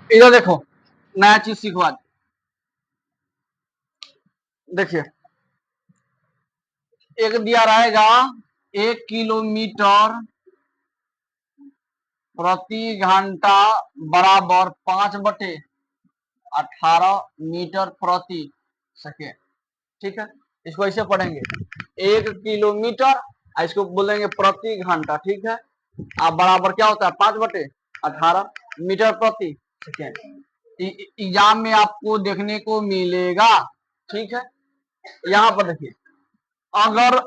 इधर देखो, नया चीज सीखो आज। देखिए, एक दिया रहेगा 1 किलोमीटर प्रति घंटा बराबर 5/18 मीटर प्रति सेकेंड। ठीक है, इसको ऐसे पढ़ेंगे, 1 किलोमीटर, इसको बोलेंगे प्रति घंटा। ठीक है, अब बराबर क्या होता है, 5/18 मीटर प्रति सेकेंड। एग्जाम में आपको देखने को मिलेगा। ठीक है, यहां पर देखिए, अगर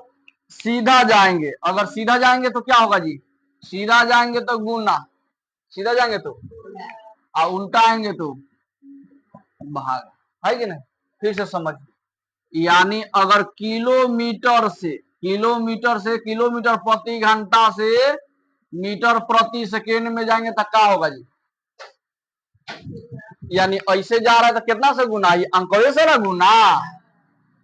सीधा जाएंगे, अगर सीधा जाएंगे तो क्या होगा जी, सीधा जाएंगे तो गुना, सीधा जाएंगे तो, और उल्टा आएंगे तो भाग, है कि नहीं। फिर से समझ, यानी अगर किलोमीटर प्रति घंटा से मीटर प्रति सेकेंड में जाएंगे तो क्या होगा जी, यानी ऐसे जा रहा है तो कितना से गुना, ये अंकड़े से ना गुना,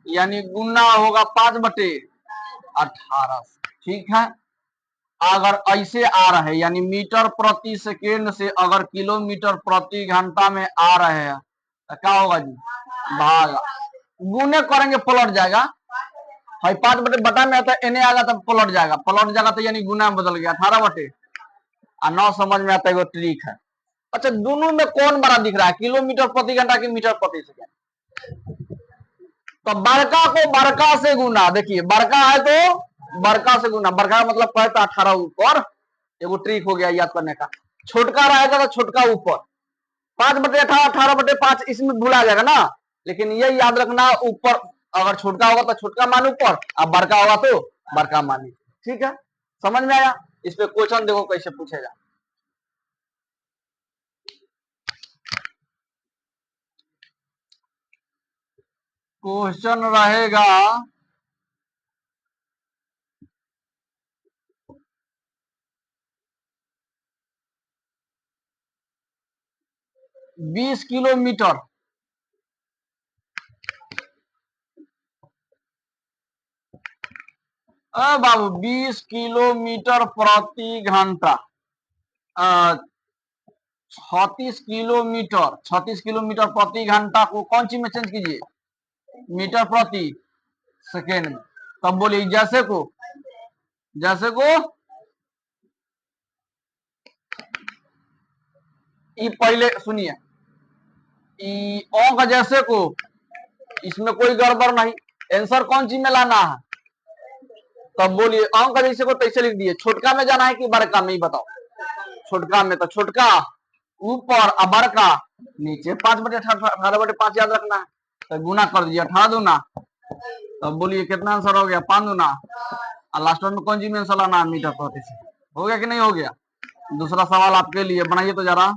यानी गुना होगा 5/18। ठीक है, अगर ऐसे आ रहे हैं, यानी मीटर प्रति सेकेंड से अगर किलोमीटर प्रति घंटा में आ रहे हैं तो क्या होगा जी, भाग, गुने करेंगे पलट जाएगा, 5/बटा में आता है, एने आएगा तब पलट जाएगा तो यानी गुना में बदल गया 18/। और 9 समझ में आता है, वो ट्रिक है। अच्छा, दोनों में कौन बड़ा दिख रहा है, किलोमीटर प्रति घंटा की मीटर प्रति सेकेंड। तो बड़का को बड़का से गुना, देखिए बड़का है तो बड़का से गुना, बड़का का मतलब कहता 18 ऊपर, एगो ट्रिक हो गया याद करने का। छोटका रहेगा तो छोटका ऊपर, 5/18, 18/5 इसमें भूला जाएगा ना, लेकिन ये याद रखना, ऊपर अगर छोटका होगा तो छोटका मान ऊपर, अब बड़का होगा तो बड़का मान नीचे। ठीक है, समझ में आया। इस पे क्वेश्चन देखो कैसे पूछेगा। क्वेश्चन रहेगा 20 किलोमीटर बाबू 20 किलोमीटर प्रति घंटा, 36 किलोमीटर प्रति घंटा को कौन सी में चेंज कीजिए, मीटर प्रति सेकेंड में। तब बोलिए जैसे को ये पहले सुनिए, अंक जैसे को, इसमें कोई गड़बड़ नहीं, आंसर कौन सी में लाना है। तब बोलिए अंक जैसे को तैसे लिख दिए, छोटका में जाना है कि बड़का में, ही बताओ। छोटका में तो छोटका ऊपर और बड़का नीचे, 5/18 याद रखना है, तो गुना कर दिया 18 दूना, तब बोलिए कितना आंसर हो गया, 5 दूना, और लास्ट में कौन सी में आंसर लाना है, मीटर प्रति सेकंड। हो गया कि नहीं हो गया। दूसरा सवाल आपके लिए, बनाइए तो जरा।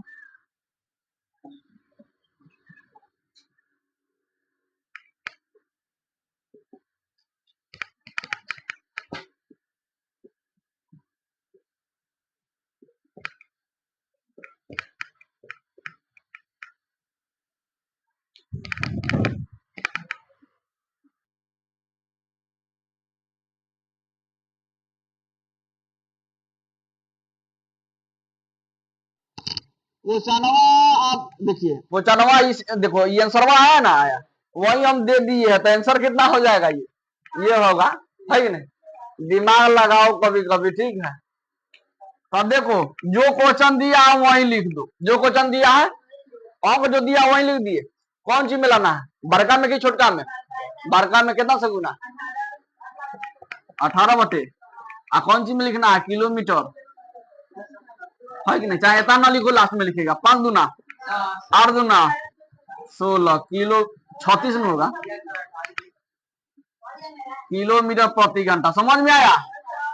क्वेश्चनवा आप देखिए, क्वेश्चनवा इस देखो, ये आंसरवा है ना आया, वही हम दे दिए है, तो आंसर कितना हो जाएगा, ये होगा, है कि नहीं। दिमाग लगाओ कभी कभी, ठीक है। तब देखो, जो क्वेश्चन दिया है वही लिख दो, जो क्वेश्चन दिया है, अंक जो दिया वही लिख दिए। कौन सी में लाना है, बड़का में कि छोटका में, बड़का में कितना से गुना, 18/, कौन सी में लिखना है, किलोमीटर, है कि नहीं। चाहे इतना ना लिखो, लास्ट में लिखेगा 5 दूना 8 दूना 16 किलो, 36 में होगा, किलोमीटर प्रति घंटा। समझ में आया,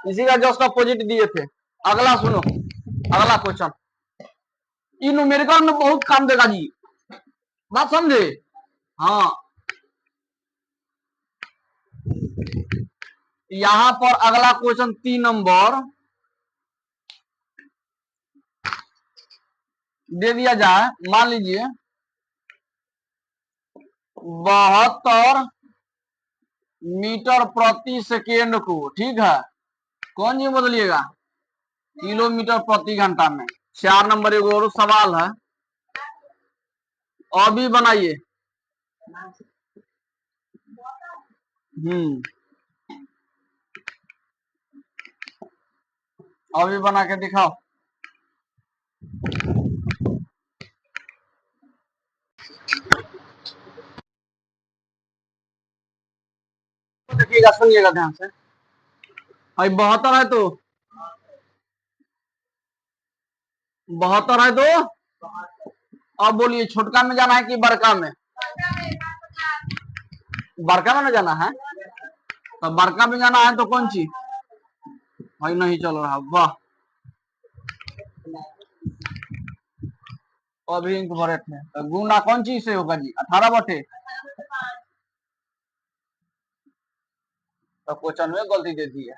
इसी का जस्ट अपोजिट दिए थे। अगला सुनो, अगला क्वेश्चन, ये न्यूमेरिकल में बहुत काम देगा जी, बात समझे। हाँ, यहां पर अगला क्वेश्चन 3 नंबर दे दिया जाए, मान लीजिए 72 मीटर प्रति सेकेंड को, ठीक है, कौन जी बदलिएगा, किलोमीटर प्रति घंटा में। 4 नंबर एगो और सवाल है, अभी बनाइए। अभी बना के दिखाओ। देखिएगा, सुनिएगा ध्यान से। भाई 72 है तो 72 है तो अब बोलिए, छोटका में जाना है कि बड़का में? बड़का में ना जाना है तो बड़का में जाना है तो कौन सी भाई नहीं चल रहा। वाह, अभी इंक भरे थे तो गुना कौन चीज से होगा जी? 18 बटे तो क्वेश्चन में गलती दे दी है।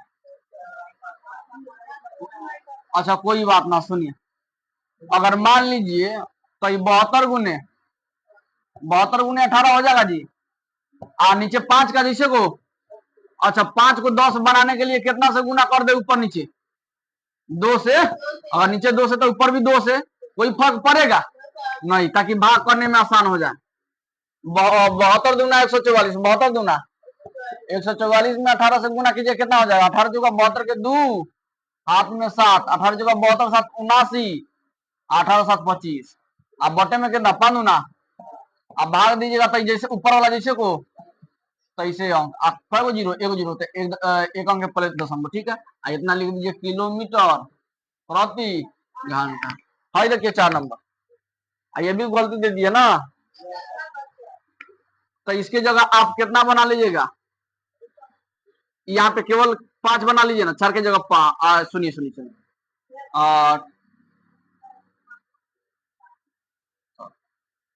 अच्छा कोई बात ना, सुनिए। अगर मान लीजिए तो ये 72 गुने 18 हो जाएगा जी। नीचे 5 का जैसे को, अच्छा 5 को 10 बनाने के लिए कितना से गुना कर दे? ऊपर नीचे 2 से। अगर नीचे 2 से तो ऊपर भी 2 से। कोई फर्क पड़ेगा नहीं, ताकि भाग करने में आसान हो जाए। 72 दूना 144, 72 दूना 144 में 18 से गुना कीजिए, कितना हो जाएगा? 18 जगह 72 के 2 हाथ में 7, 18 जगह 72 7 79, 18 7 25। अब बटे में कितना? 5 दूना। अब भाग दीजिएगा तो जैसे ऊपर वाला जैसे को तैसे अंक। कई जीरो? एक जीरो तो एक अंक प्लस दशमलव, ठीक है। इतना लिख दीजिए किलोमीटर प्रति घंटा। हाई देखिए 4 नंबर। ये भी गलती दे दिए ना, तो इसकी जगह आप कितना बना लीजिएगा? यहाँ पे केवल 5 बना लीजिए ना, 4 की जगह 5। सुनिए सुनिए सुनिए,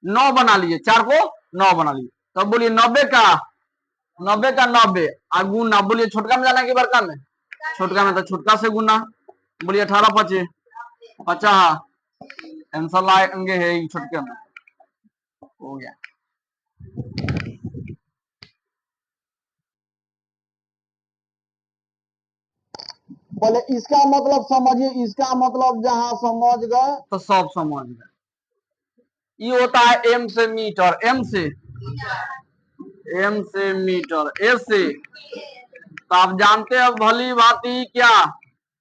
9 बना लीजिए, 4 को 9 बना लीजिए। तब बोलिए 90 का 90 और गुना। बोलिए छोटका में जाना है कि बड़का में? छोटका में तो छोटका से गुना। बोलिए 18 25 50। आंसर लाएंगे है छोटके में। हो गया। बोले इसका मतलब समझिए, इसका मतलब जहां समझ गए तो सब समझ गए। ये होता है एम से मीटर, एम से मीटर, ए से। तो आप जानते हैं भली भांति क्या,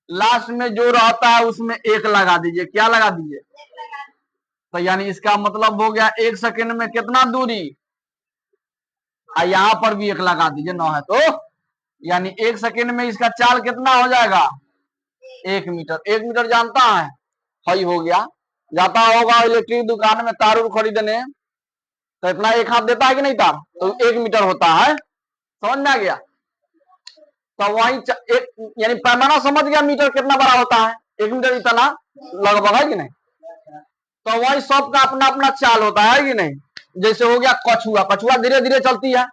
लास्ट में जो रहता है उसमें 1 लगा दीजिए। क्या लगा दीजिए? तो यानी इसका मतलब हो गया 1 सेकंड में कितना दूरी। यहाँ पर भी 1 लगा दीजिए, 9 है तो यानी 1 सेकंड में इसका चाल कितना हो जाएगा? 1 मीटर। 1 मीटर जानता है? सही हो गया। जाता होगा इलेक्ट्रिक दुकान में तार खरीदने, तो इतना एक हाथ देता है कि नहीं तार, तो 1 मीटर होता है। समझ में आ गया? तो वही एक यानी पैमाना समझ गया मीटर कितना बड़ा होता है। 1 मीटर इतना लगभग, है कि नहीं? तो वही सबका अपना अपना चाल होता है कि नहीं? जैसे हो गया कछुआ, कछुआ धीरे धीरे चलती है,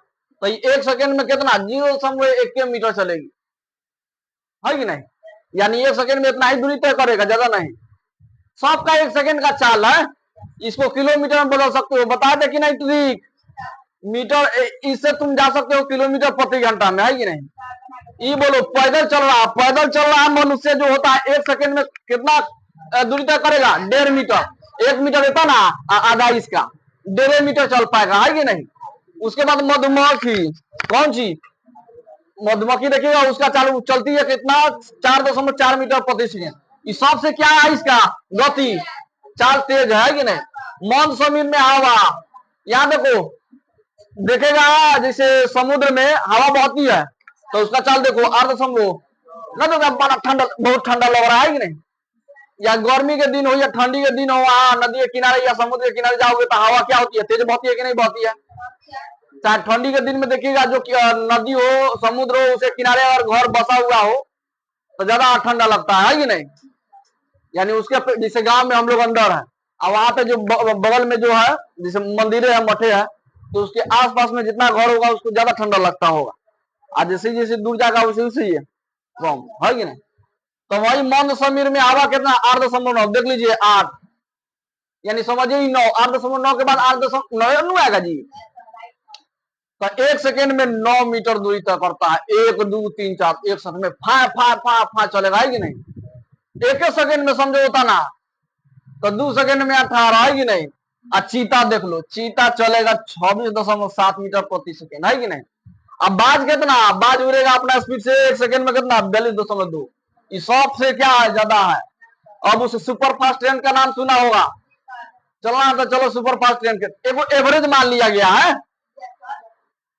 तो 1 सेकंड में कितना? 0.1 मीटर चलेगी, है कि नहीं? यानी 1 सेकंड में इतना ही दूरी तय करेगा, ज्यादा नहीं। सबका 1 सेकंड का चाल है। इसको किलोमीटर में बदल सकते हो, बता दे कि नहीं ट्रिक? मीटर, इससे तुम जा सकते हो किलोमीटर प्रति घंटा में, है कि नहीं? ये बोलो पैदल चल रहा, मनुष्य जो होता है 1 सेकंड में कितना दूरी तय करेगा? 1.5 मीटर। 1 मीटर देता ना आधा, इसका 1.5 मीटर चल पाएगा, है कि नहीं? उसके बाद मधुमक्खी, कौन सी मधुमक्खी देखिएगा, उसका चालू चलती है कितना? 4.4 मीटर प्रति सेकंड। इस सबसे क्या है इसका गति? चाल तेज है कि नहीं? मंद जमीन में हवा, यहाँ देखो, देखेगा जैसे समुद्र में हवा बहती है तो उसका चाल देखो 8.5 ना, तो बड़ा ठंडा, बहुत ठंडा लग रहा है कि नहीं? या गर्मी के दिन हो या ठंडी के दिन हो, वहां नदी के किनारे या समुद्र के किनारे जाओगे तो हवा क्या होती है? तेज बहती है कि नहीं बहती है? चाहे ठंडी के दिन में देखिएगा, जो नदी हो समुद्र हो उसके किनारे अगर घर बसा हुआ हो तो ज्यादा ठंडा लगता है कि नहीं? यानी उसके जैसे गांव में हम लोग अंदर है, और वहां पे जो बगल में जो है जैसे मंदिर है, मठे है, तो उसके आसपास में जितना घर होगा उसको ज्यादा ठंडा लगता होगा। और जैसे जैसे दूर जाएगा उसे उसे कम, है कि नहीं? तो वही मंद समीर में हवा कितना? 8.9। देख लीजिए 8, यानी समझिए 9। 8.9 के बाद 8.9 आएगा जी। तो 1 सेकंड में 9 मीटर दूरी तय करता है। 1 2 3 4, 1 सेकंड में फा फा फा फा चलेगा, है कि नहीं? 1 सेकंड में समझो होता ना, तो 2 सेकंड में 18, है कि नहीं? चीता देख लो, चीता चलेगा 26.7 मीटर प्रति सेकेंड, है कि नहीं। अब बाज कितना, बाज उड़ेगा अपना स्पीड से 1 सेकेंड में कितना 42.2। ये सबसे क्या है, ज्यादा है। अब उस सुपर फास्ट ट्रेन का नाम सुना होगा, चलना है तो चलो सुपर फास्ट ट्रेन के एवरेज मान लिया गया है।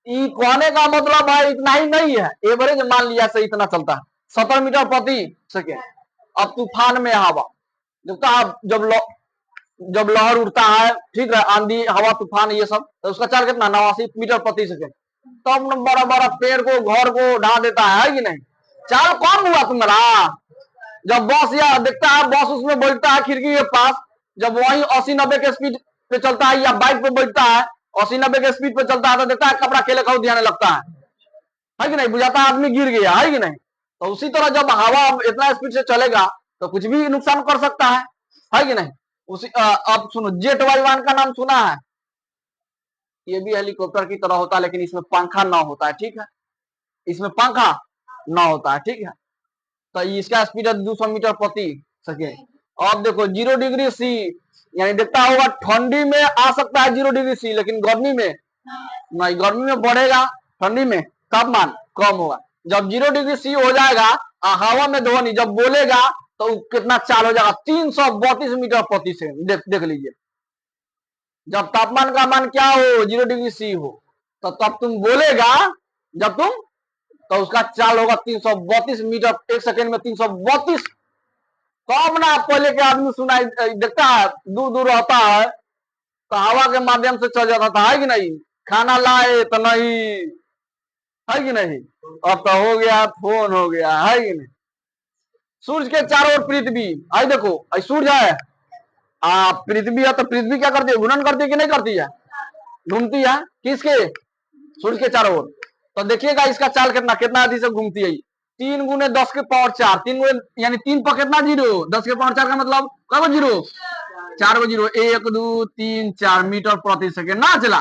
कहने का मतलब है इतना ही नहीं है, एवरेज मान लिया से इतना चलता है 70 मीटर प्रति सेकेंड। अब तूफान में हवा देखता है, जब लहर उठता है, ठीक है, आंधी हवा तूफान ये सब, तो उसका चाल कितना 89 मीटर प्रति सेकेंड। तब तो बड़ा बड़ा पेड़ को घर को ढा देता है कि नहीं। चाल कम हुआ तुम्हारा। जब बस या देखता है, बस उसमें बैठता है खिड़की के पास, जब वही 80-90 के स्पीड पे चलता है, या बाइक पे बैठता है 80-90 के स्पीड पे चलता है, तो देखता है कपड़ा केले खाओ दियाने लगता है कि नहीं, बुझाता है आदमी गिर गया, है कि नहीं। तो उसी तरह जब हवा इतना स्पीड से चलेगा तो कुछ भी नुकसान कर सकता है कि नहीं। उसी अब सुनो, जेट वायुयान का नाम सुना है। ये भी हेलीकॉप्टर की तरह होता है, लेकिन इसमें पंखा ना होता है, ठीक है, इसमें पंखा ना होता है, ठीक है। तो इसका स्पीड है 200 मीटर प्रति सेकेंड। अब देखो 0 डिग्री सी, यानी देखता होगा ठंडी में आ सकता है 0 डिग्री सी, लेकिन गर्मी में नहीं, गर्मी में बढ़ेगा, ठंडी में तापमान कम होगा। जब 0 डिग्री सी हो जाएगा, हवा में ध्वनि जब बोलेगा तो कितना चाल हो जाएगा 332 मीटर प्रति सेकेंड। देख लीजिए, जब तापमान का मान क्या हो 0 डिग्री सी हो, तो तब तुम बोलेगा, जब तुम, तो उसका चाल होगा 332 मीटर 1 सेकेंड में 332। कब ना पहले के आदमी सुनाई देखता है, दूर दूर रहता है तो हवा के माध्यम से चल जाता था, है कि नहीं। खाना लाए तो नहीं, है कि नहीं। अब तो हो गया, फोन हो गया, है कि नहीं। सूर्य के चारों ओर पृथ्वी, आई देखो, आई सूर्य है, पृथ्वी है, तो पृथ्वी क्या करती है, घूर्णन करती है कि नहीं करती है, घूमती है किसके, सूर्य के चारों ओर। तो देखिएगा इसका चाल कितना कितना अधिक से घूमती है। 3 × 10⁴, 3 गुणे यानी 3 पर कितना जीरो, 10⁴ का मतलब कब जीरो, 4 जीरो, 1 2 3 4 मीटर प्रति सेकेंड ना चला।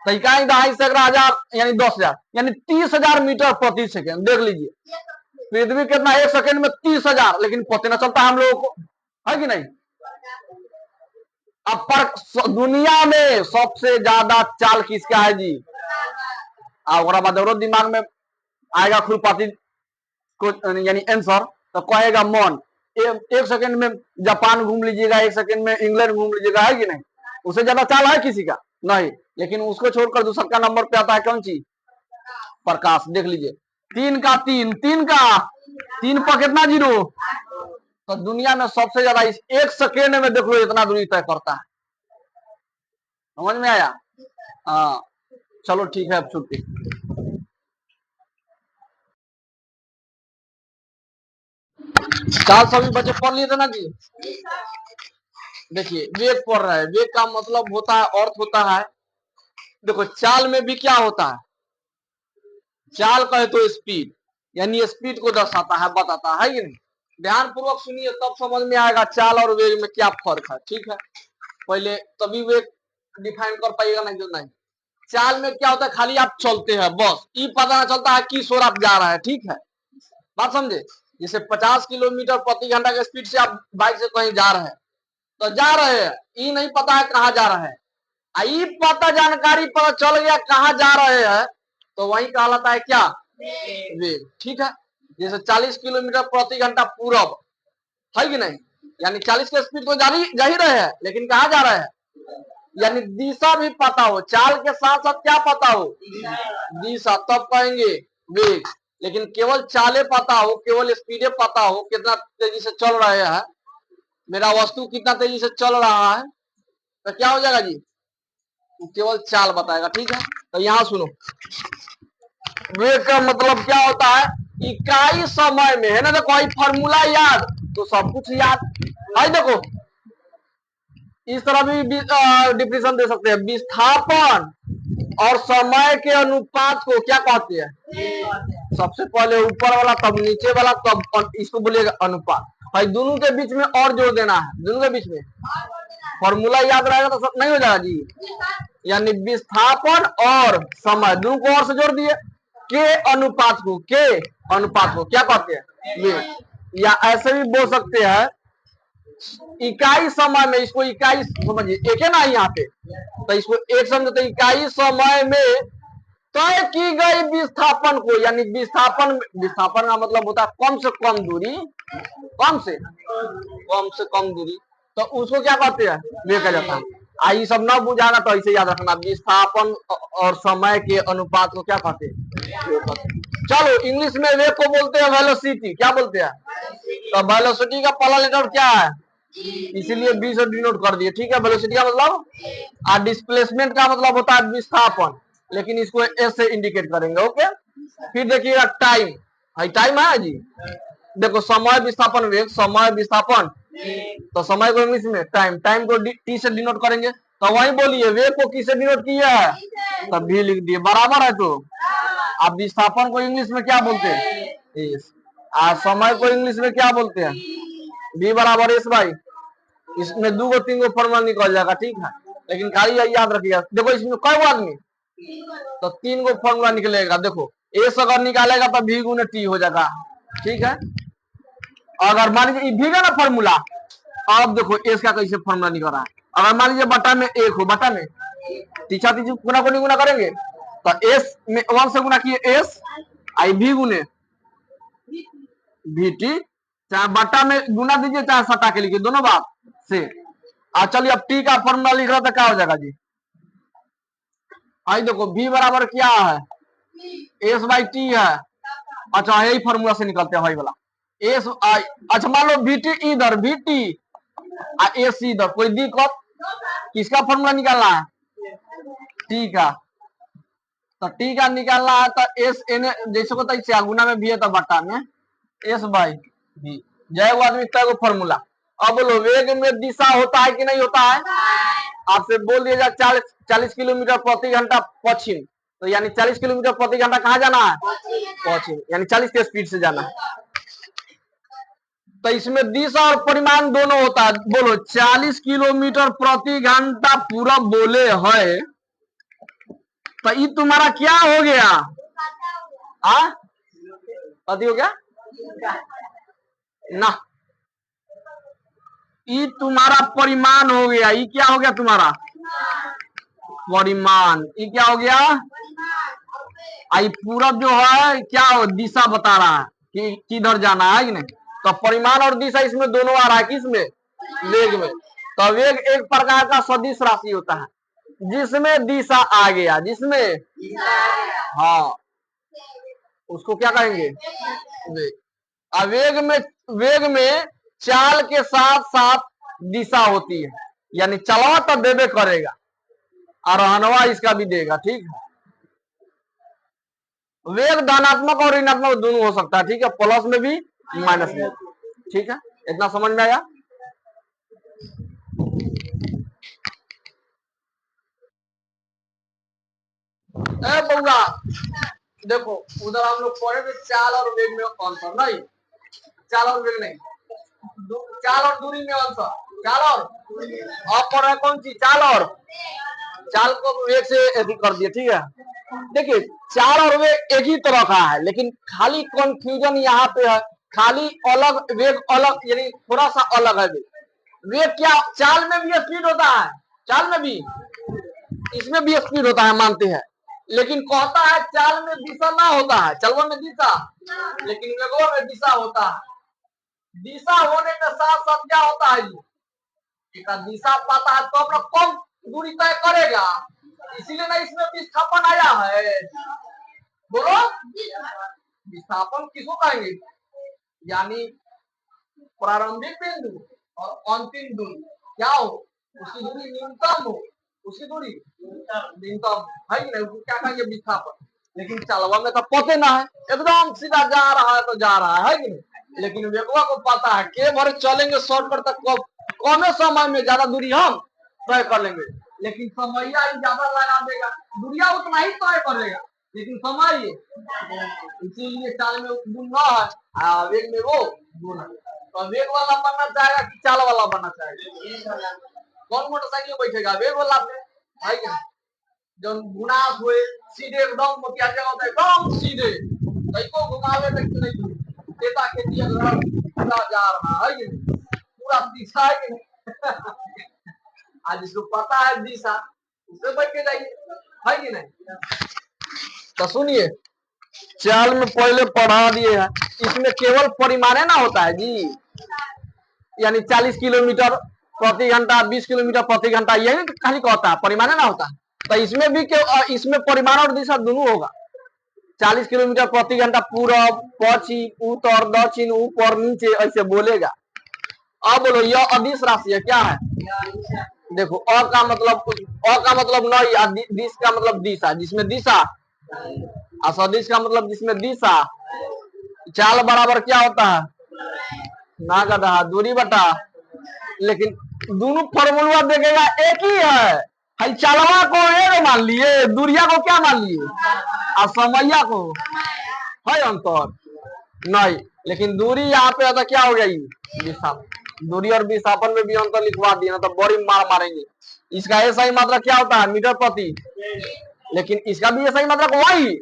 तो इकाई दहाई सैकड़ा हजार यानी 10,000 यानी 30,000 मीटर प्रति सेकेंड। देख लीजिए पृथ्वी कितना 1 सेकेंड में 30,000, लेकिन पता ना चलता हम लोगों को, है कि नहीं। अब पर दुनिया में सबसे ज्यादा चाल किसका है जी। और दिमाग में आएगा खुरपाती को यानी आंसर, तो कहेगा मन। 1 सेकेंड में जापान घूम लीजिएगा, 1 सेकेंड में इंग्लैंड घूम लीजिएगा, है कि नहीं। उससे ज्यादा चाल है किसी का नहीं, लेकिन उसको छोड़कर दूसरा का नंबर पे आता है कौन सी, प्रकाश। देख लीजिए 3 का 3, 3 का 3 पर कितना जीरो। तो दुनिया में सबसे ज्यादा इस 1 सेकेंड में देख लो इतना दूरी तय करता है। समझ में आया। हाँ चलो ठीक है, अब छुट्टी। चाल सभी बच्चे पढ़ लिए थे ना जी। देखिए वेग पढ़ रहा है, वेग का मतलब होता है, अर्थ होता है, देखो चाल में भी क्या होता है, चाल कहे तो स्पीड, यानी स्पीड को दर्शाता है, बताता है कि नहीं। ध्यान पूर्वक सुनिए तब समझ में आएगा चाल और वेग में क्या फर्क है, ठीक है। पहले तभी वेग डिफाइन कर पाइएगा, नहीं तो नहीं। चाल में क्या होता है, खाली आप चलते हैं बस, ये पता ना चलता है किस ओर आप जा रहा है, ठीक है, बात समझे। जैसे 50 किलोमीटर प्रति घंटा के स्पीड से आप बाइक से कहीं जा रहे हैं, तो जा रहे हैं, ये नहीं पता है कहाँ जा रहे हैं, ये पता जानकारी पता चल गया कहाँ जा रहे हैं, तो वही कहलाता है क्या, वेग, ठीक है। जैसे 40 किलोमीटर प्रति घंटा पूरब, है कि नहीं, यानी 40 के स्पीड तो जा ही रहे हैं, लेकिन कहाँ जा रहे हैं, यानी दिशा भी पता हो, चाल के साथ साथ क्या पता हो, दिशा, तब कहेंगे वेग। लेकिन केवल चाले पता हो, केवल स्पीडे पता हो, कितना तेजी से चल रहे हैं, मेरा वस्तु कितना तेजी से चल रहा है, तो क्या हो जाएगा जी, केवल चाल बताएगा, ठीक है। तो यहाँ सुनो, वेग का मतलब क्या होता है, इकाई समय में, है ना। देखो फॉर्मूला याद तो सब कुछ याद है। देखो इस तरह भी डिफिनेशन दे सकते हैं, विस्थापन और समय के अनुपात को क्या कहते हैं, सबसे पहले ऊपर वाला तब नीचे वाला तब इसको बोलिएगा अनुपात। भाई दोनों के बीच में और जोड़ देना है, दोनों के बीच में फॉर्मूला याद रहेगा तो सब नहीं हो जाएगा जी। यानी विस्थापन और समय दोनों को और से जोड़ दिए, के अनुपात को, के अनुपात को क्या कहते हैं, ये। या ऐसे भी बोल सकते हैं इकाई समय में, इसको इकाई समझिए, एक है ना यहाँ पे, तो इसको एक समझो, तो इकाई समय में तय की गई विस्थापन को, यानी विस्थापन, विस्थापन का मतलब होता है कम से कम दूरी, कम से कम दूरी, तो उसको क्या कहते हैं, वेग कहा जाता है। आई सब ना बुझाना तो ऐसे याद रखना, विस्थापन और समय के अनुपात को क्या कहते हैं। चलो इंग्लिश में वेग को बोलते हैं वेलोसिटी, क्या बोलते हैं, तो वेलोसिटी का पहला लेटर क्या है, इसीलिए बी से डिनोट कर दिए, ठीक है। वेलोसिटी का मतलब, और डिस्प्लेसमेंट का मतलब होता है विस्थापन, लेकिन इसको एस से इंडिकेट करेंगे, ओके। फिर देखिएगा टाइम, टाइम है जी, देखो समय विस्थापन वेग, समय विस्थापन, तो समय को इंग्लिश में टाइम, टाइम को टी से डिनोट करेंगे, तो वही बोलिए वेग को किससे डिनोट किया है, तब भी लिख दिए, बराबर है। तो आप विस्थापन को इंग्लिश में क्या बोलते हैं, एस, और समय को इंग्लिश में क्या बोलते हैं, बी बराबर एस भाई। इसमें दो तीन गो फॉर्मूला निकल जाएगा, ठीक है, लेकिन खाली याद रखिएगा। देखो इसमें कई आदमी, तो तीन गो फॉर्मूला निकलेगा, देखो एस अगर निकालेगा तो भी गुने टी हो जाएगा, ठीक है। अगर मान लीजिए भी का ना फॉर्मूला, अब देखो एस का कैसे फॉर्मूला निकल रहा है, अगर मान लीजिए बटा में एक हो, बटा में तीछा तीछी गुना को गुना करेंगे, तो एस में वन से गुना किए एस, आई भी गुने भी टी, चाहे बटा में गुना दीजिए चाहे सटा के लिखिए, दोनों बात से। चलिए अब टी का फॉर्मूला लिख रहा था, क्या हो जाएगा जी, आई देखो भी बराबर क्या है, एस बाई टी है। अच्छा यही फॉर्मूला से निकलते हैं भाई वाला, एस आई, अच्छा मान लो बी टी इधर, बी टी एस इधर, कोई दिक्कत, किसका फॉर्मूला निकालना है, टी का, तो टी का निकालना है, तो एस एन जैसे को तैसे गुना में भी है, तो बट्टा में एस बाई भी, जय वो आदमी तय फॉर्मूला। अब बोलो वेग में दिशा होता है कि नहीं होता है, आपसे बोल दिया जाए 40 किलोमीटर प्रति घंटा पश्चिम, तो यानी 40 किलोमीटर प्रति घंटा कहाँ जाना है, पश्चिम, यानी 40 के स्पीड से जाना है। तो इसमें दिशा और परिमाण दोनों होता है। बोलो 40 किलोमीटर प्रति घंटा पूरा बोले है, तो ये तुम्हारा क्या हो गया, कथी हो गया ना, ये तुम्हारा परिमाण हो गया, ये क्या हो गया तुम्हारा परिमाण, ये क्या हो गया, आई पूरा जो है क्या हो, दिशा बता रहा है कि किधर जाना है कि नहीं, तो परिमाण और दिशा इसमें दोनों आ रहा है, किसमें, वेग में। तो वेग एक प्रकार का सदिश राशि होता है जिसमें दिशा आ गया, जिसमें, हाँ उसको क्या कहेंगे, वेग। वेग में चाल के साथ साथ दिशा होती है, यानी चलवा तो देवे करेगा और रहनवा इसका भी देगा, ठीक है। वेग धनात्मक और ऋणात्मक दोनों हो सकता है, ठीक है, प्लस में भी माइनस में, ठीक है, इतना समझ में आया। बउआ देखो उधर हम लोग पढ़े थे चाल और वेग में अंतर, नहीं चाल और वेग नहीं, चाल और दूरी में अंतर, चाल और, अब पढ़ रहे कौन सी, चाल और, चाल को वेग से एडिट कर दिए, ठीक है। देखिए चाल और वेग एक ही तरह का है, लेकिन खाली कंफ्यूजन यहाँ पे है, खाली अलग वेग अलग, यानी थोड़ा सा अलग है वेग। वेग क्या, चाल में भी स्पीड होता है, चाल में भी, इसमें भी स्पीड होता है मानते हैं, लेकिन कहता है चाल में दिशा ना होता है, चलवा में दिशा, लेकिन वेगों में दिशा होता है। दिशा होने के साथ साथ क्या होता है जी, दिशा पाता है तो अपना कम दूरी तय करेगा, इसीलिए ना इसमें विस्थापन आया है। बोलो विस्थापन किसको कहेंगे, यानी प्रारंभिक बिंदु और अंतिम दूरी क्या हो, उसकी दूरी न्यूनतम हो, उसकी दूरी न्यूनतम है कि नहीं, उसको क्या कहेंगे विस्थापन। लेकिन चलवा में तो पते ना है, एकदम सीधा जा रहा है तो जा रहा है कि नहीं, लेकिन वेगवा को पता है के भर चलेंगे शॉर्टकट तक, कम समय में ज्यादा दूरी हम तय कर लेंगे, लेकिन समैया ही ज्यादा लगा देगा, दूरिया उतना ही तय करेगा, लेकिन समय इसीलिए चाल में गुण न है, वेग में वो गुण है। तो वेग वाला बनना चाहेगा कि चाल वाला बनना चाहेगा, कौन मोटरसाइकिल बैठेगा, वेग वाला पे है क्या, जब गुनास हुए सीधे एकदम क्या जगह होता है एकदम सीधे, कहीं को घुमावे तक नहीं, खेता खेती पूरा जा रहा है कि नहीं, साफ दिशा है कि नहीं? आज जिसको पता है दिशा उससे बैठ के जाइए, है कि नहीं? तो सुनिए, चाल में पहले पढ़ा दिए हैं, इसमें केवल परिमाणे ना होता है जी, यानी 40 किलोमीटर प्रति घंटा, 20 किलोमीटर प्रति घंटा, यही खाली कहता है, परिमाणे ना होता है। तो इसमें भी इसमें परिमाण और दिशा दोनों होगा। 40 किलोमीटर प्रति घंटा पूरब, पश्चिम, उत्तर, दक्षिण, ऊपर, नीचे, ऐसे बोलेगा। अब बोलो यह अदिश राशि है, क्या है? देखो अ का मतलब नहीं, दिश का मतलब दिशा, जिसमें दिशा, और सदिश का मतलब जिसमें दिशा। चाल बराबर क्या होता है? ना गधा दूरी बटा, लेकिन दोनों फॉर्मूला देखेगा एक ही है। चालवा को एक मान लिए, दूरिया को क्या मान लिए, और समैया को है अंतर नहीं, लेकिन दूरी यहाँ पे आता क्या हो गई, विस्थापन। दूरी और विस्थापन में भी अंतर लिखवा दिया ना, तो बड़ी मार मारेंगे। इसका ऐसा ही मात्रा क्या होता है, मीटर प्रति, लेकिन इसका भी ऐसा ही मात्रा वही।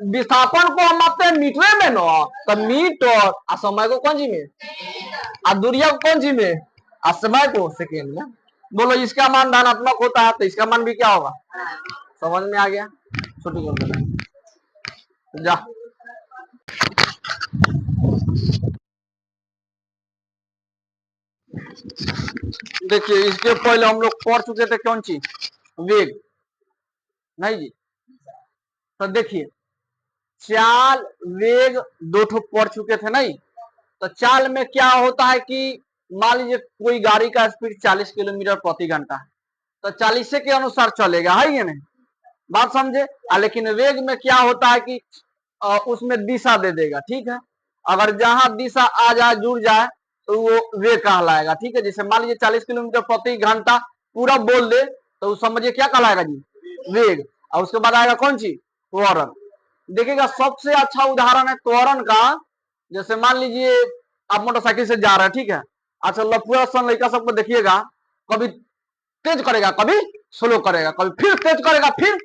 विस्थापन को हम मापते हैं मीटर में ना, तो मीटर, और समय को कौन जी में, और दूरिया को कौन जी में, और समय को सेकेंड में। बोलो इसका मान धनात्मक होता है तो इसका मान भी क्या होगा, समझ में आ गया? छोटी कर जा। देखिए इसके पहले हम लोग पढ़ चुके थे कौन चीज, वेग, नहीं जी? तो देखिए चाल वेग दो ठो पढ़ चुके थे, नहीं? तो चाल में क्या होता है कि मान लीजिए कोई गाड़ी का स्पीड 40 किलोमीटर प्रति घंटा है, तो 40 के अनुसार चलेगा, है ये नहीं? बात समझे? लेकिन वेग में क्या होता है कि उसमें दिशा दे देगा, ठीक है? अगर जहां दिशा आ जाए, जुड़ जाए, तो वो वेग कहलाएगा, ठीक है? जैसे मान लीजिए 40 किलोमीटर प्रति घंटा पूरा बोल दे, तो समझिए क्या कहलाएगा जी, वेग। और उसके बाद आएगा कौन सी, त्वरण। देखिएगा सबसे अच्छा उदाहरण है त्वरण का। जैसे मान लीजिए आप मोटरसाइकिल से जा रहे हैं, ठीक है? अच्छा लफुआ सन लड़का सबको देखिएगा, कभी तेज करेगा, कभी स्लो करेगा, कभी फिर तेज करेगा, फिर।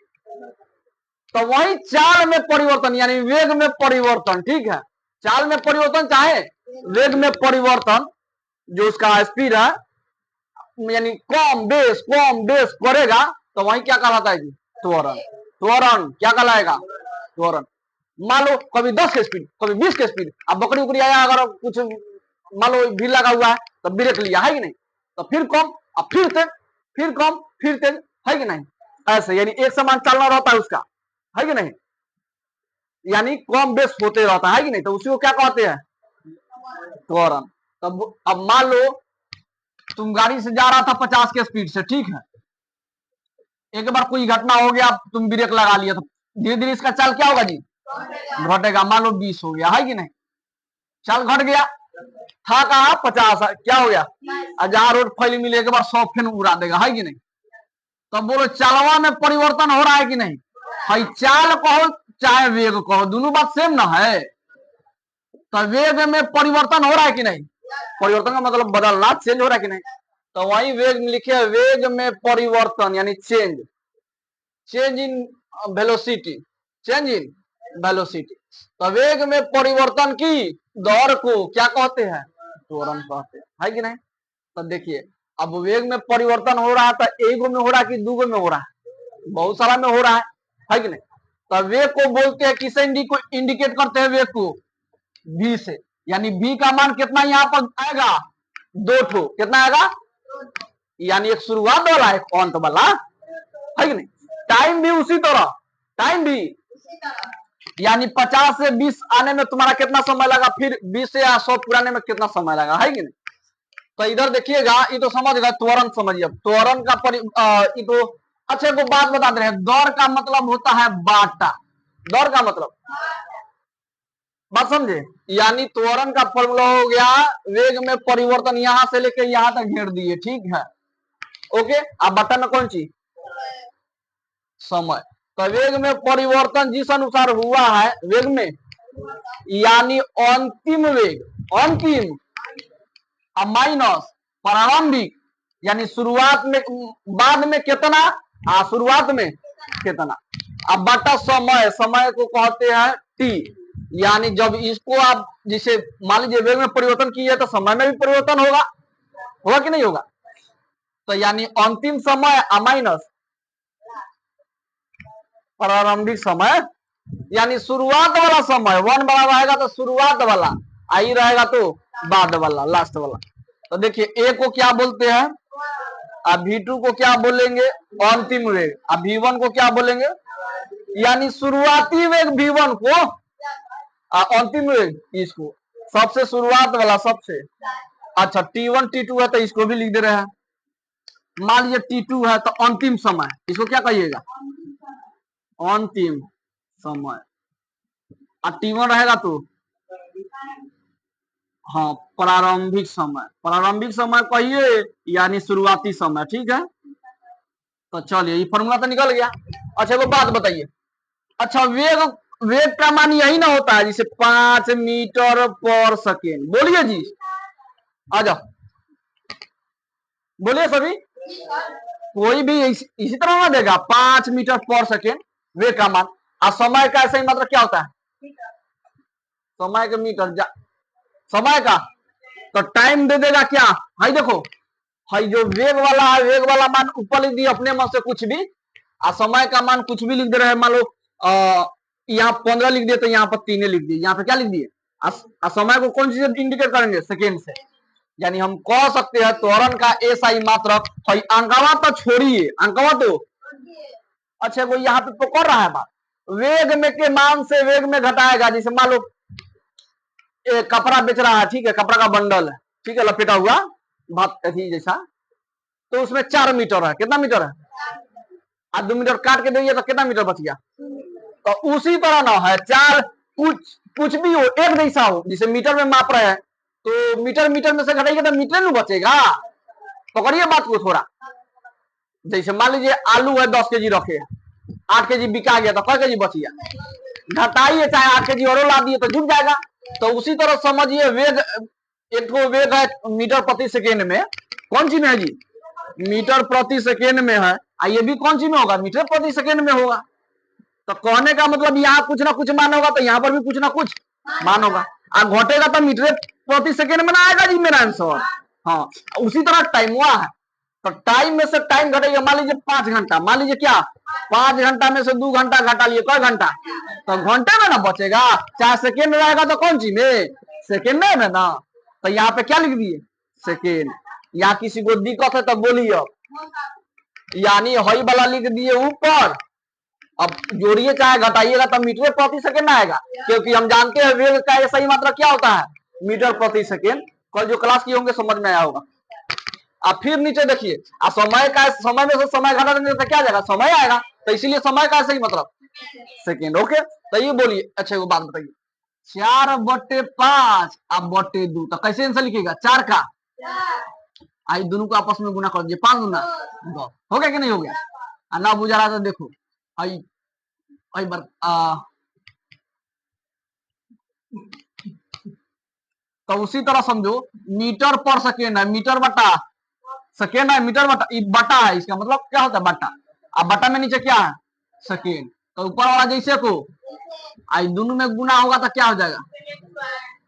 तो वही चाल में परिवर्तन, यानी वेग में परिवर्तन, ठीक है? चाल में परिवर्तन चाहे वेग में परिवर्तन, जो उसका स्पीड है, यानी कम बेस करेगा, तो वही क्या कहलाता है जी, त्वरण। त्वरण क्या कहलाएगा, त्वरण। मान लो कभी 10 के स्पीड, कभी 20 के स्पीड, अब बकरी उकरी आया, अगर कुछ मान लो भीड़ लगा हुआ है तो ब्रेक लिया, है कि नहीं? तो फिर कम, अब फिर तेज, फिर कम, फिर तेज, है कि नहीं? ऐसे यानी एक समान चलना रहता है उसका, है कि नहीं? यानी कम बेस होते रहता है कि नहीं? तो उसी को क्या कहते हैं, त्वरण। तब अब मान लो तुम गाड़ी से जा रहा था 50 के स्पीड से, ठीक है? एक बार कोई घटना हो गया, तुम ब्रेक लगा लिया, तो धीरे धीरे इसका चाल क्या होगा जी, घटेगा। मान लो 20 हो गया, है कि नहीं? चाल घट गया, था कहा 50, क्या हो गया, और जहां रोड फैली मिले एक बार 100 फेन उड़ा देगा, है कि नहीं? तो बोलो चालवा में परिवर्तन हो रहा है कि नहीं? है चाल कहो चाहे वेग कहो, दोनों बात सेम ना है। तो वेग में परिवर्तन हो रहा है कि नहीं? परिवर्तन का मतलब बदलना, चेंज हो रहा है कि नहीं? तो वही वेग में लिखे, वेग में परिवर्तन यानी change, change in velocity, change in velocity. तो वेग में परिवर्तन की दौड़ को क्या कहते हैं, त्वरण कहते हैं, है कि नहीं? तो देखिए अब वेग में परिवर्तन हो रहा है, तो एक में हो रहा है कि दो में हो रहा है, बहुत सारा में हो रहा है कि नहीं? तो वेग को बोलते हैं, किसे इंडिकेट करते हैं वेग को, v से। यानी v का मान कितना यहाँ पर आएगा, 2 ठो, कितना आएगा, यानी एक शुरुआत वाला एक अंत वाला, है कि नहीं? टाइम भी उसी तरह, टाइम भी यानी 50 से 20 आने में तुम्हारा कितना समय लगा, फिर 20 से 100 पुराने में कितना समय लगा, है कि नहीं? तो इधर देखिएगा, ये तो समझ गए, त्वरण समझिए। त्वरण का ये तो अच्छा को बात बता दे रहे हैं, दौड़ का मतलब होता है बाटा, दौड़ का मतलब, बात समझे? यानी त्वरण का फॉर्मूला हो गया, वेग में परिवर्तन यहां से लेके यहां तक घेर दिए, ठीक है? ओके, अब बटन में कौन सी, समय। तो वेग में परिवर्तन जिस अनुसार हुआ है वेग में, यानी अंतिम वेग, अंतिम, अब माइनस प्रारंभिक, यानी शुरुआत में, बाद में कितना, शुरुआत में कितना, अब बटा समय, समय को कहते हैं टी। यानी जब इसको आप जिसे मान लीजिए वेग में परिवर्तन किए तो समय में भी परिवर्तन होगा, होगा कि नहीं होगा? तो यानी अंतिम समय माइनस प्रारंभिक समय, यानी शुरुआत वाला समय 1 बड़ा रहेगा तो शुरुआत वाला, आई रहेगा तो बाद वाला, लास्ट वाला। तो देखिए ए को क्या बोलते हैं, अब V2 को क्या बोलेंगे, अंतिम वेग। अब V1 को क्या बोलेंगे, यानी शुरुआती वेग V1 को, अंतिम वेग इसको, सबसे शुरुआत वाला सबसे। अच्छा T1 T2 है तो इसको भी लिख दे रहे हैं। मान लीजिए T2 है तो अंतिम समय, इसको क्या कहिएगा, अंतिम समय। और T1 रहेगा तो हाँ प्रारंभिक समय, प्रारंभिक समय कहिए यानी शुरुआती समय, ठीक है। तो चलिए ये फॉर्मूला तो निकल गया। अच्छा वो बात बताइए, अच्छा वेग, वेग का मान यही ना होता है जैसे 5 मीटर पर सेकेंड, बोलिए जी, आ जाओ बोलिए सभी। कोई भी इसी तरह ना देगा 5 मीटर पर सेकेंड वेग का मान, और समय का ऐसा ही मतलब क्या होता है, समय के मीटर समय का, तो टाइम दे देगा क्या, हाई देखो, हाई जो वेग वाला है वेग वाला मान ऊपर लिख दिए अपने मन से कुछ भी, और समय का मान कुछ भी लिख दे रहे हैं। मान लो यहाँ 15 लिख दिए तो यहाँ पर 3 लिख दिए, यहाँ पे क्या लिख दिए, समय को कौन चीज इंडिकेट करेंगे, सेकेंड से। यानी हम कह सकते हैं त्वरण का ऐसा ही मात्रक, अंकवा तो छोड़िए, अंकवा तो अच्छा कोई यहाँ पे पकड़ रहा है बात, वेग में के मान से वेग में घटाएगा। जैसे मान लो कपड़ा बेच रहा है, ठीक है, कपड़ा का बंडल है, ठीक है, लपेटा हुआ भात अथी जैसा, तो उसमें 4 मीटर है, कितना मीटर है, आज 2 मीटर काट के देंगे तो कितना मीटर बच गया। तो उसी तरह ना है, चार कुछ कुछ भी हो एक जैसा हो, जैसे मीटर में माप रहे हैं तो मीटर मीटर में से घटाइए तो मीटर में बचेगा। पकड़िए बात को थोड़ा, जैसे मान लीजिए आलू है 10 केजी रखे, 8 केजी बिका गया तो कै केजी बच गया, घटाइए चाहे 8 केजी और ला दिए तो जुट जाएगा। तो उसी तरह समझिए वेग, एक तो वेग है मीटर प्रति सेकेंड में, कौन सी में है जी, मीटर प्रति सेकेंड में है, ये भी कौन सी में होगा, मीटर प्रति सेकेंड में होगा। तो कहने का मतलब यहाँ कुछ ना कुछ मान होगा तो यहाँ पर भी कुछ ना कुछ मान होगा, और घटेगा तो मीटर प्रति सेकेंड में ना आएगा जी मेरा आंसर। हाँ उसी तरह टाइम हुआ है, तो टाइम में से टाइम घटेगा, मान लीजिए 5 घंटा, मान लीजिए क्या 5 घंटा में से 2 घंटा घटा लिए, कई घंटा, तो घंटे में ना बचेगा, चाहे सेकेंड रहेगा तो कौन सी में, सेकेंड में ना। तो यहाँ पे क्या लिख दिए, सेकेंड। यहाँ किसी को दिक्कत है तो बोलिए अब, यानी हई वाला लिख दिए ऊपर, अब जोड़िए चाहे घटाइएगा तो मीटर प्रति सेकेंड आएगा, क्योंकि हम जानते हैं वेग का सही मात्रा क्या होता है, मीटर प्रति सेकेंड। कल जो क्लास किए होंगे समझ में आया होगा। अब फिर नीचे देखिए, समय का, समय में से समय घटा देंगे तो क्या जाएगा, समय आएगा, तो इसीलिए समय का सही मतलब सेकेंड। ओके तो ये बोलिए, अच्छा वो बात बताइए, 4/5 अब बटे 2, तो कैसे आंसर लिखिएगा, 4 का आई दोनों को आपस में गुना कर दिए, 5 गुना 10, हो गया कि नहीं हो गया। ना बुझा रहा था देखो, आई आई बार तो उसी तरह समझो मीटर पर सेकेंड है, मीटर बटा सेकेंड है, मीटर बटा बटा है, इसका मतलब क्या होता है बटा, अब बटा में नीचे क्या है सेकेंड, तो ऊपर वाला जैसे को आई दोनों में गुना होगा तो क्या हो जाएगा,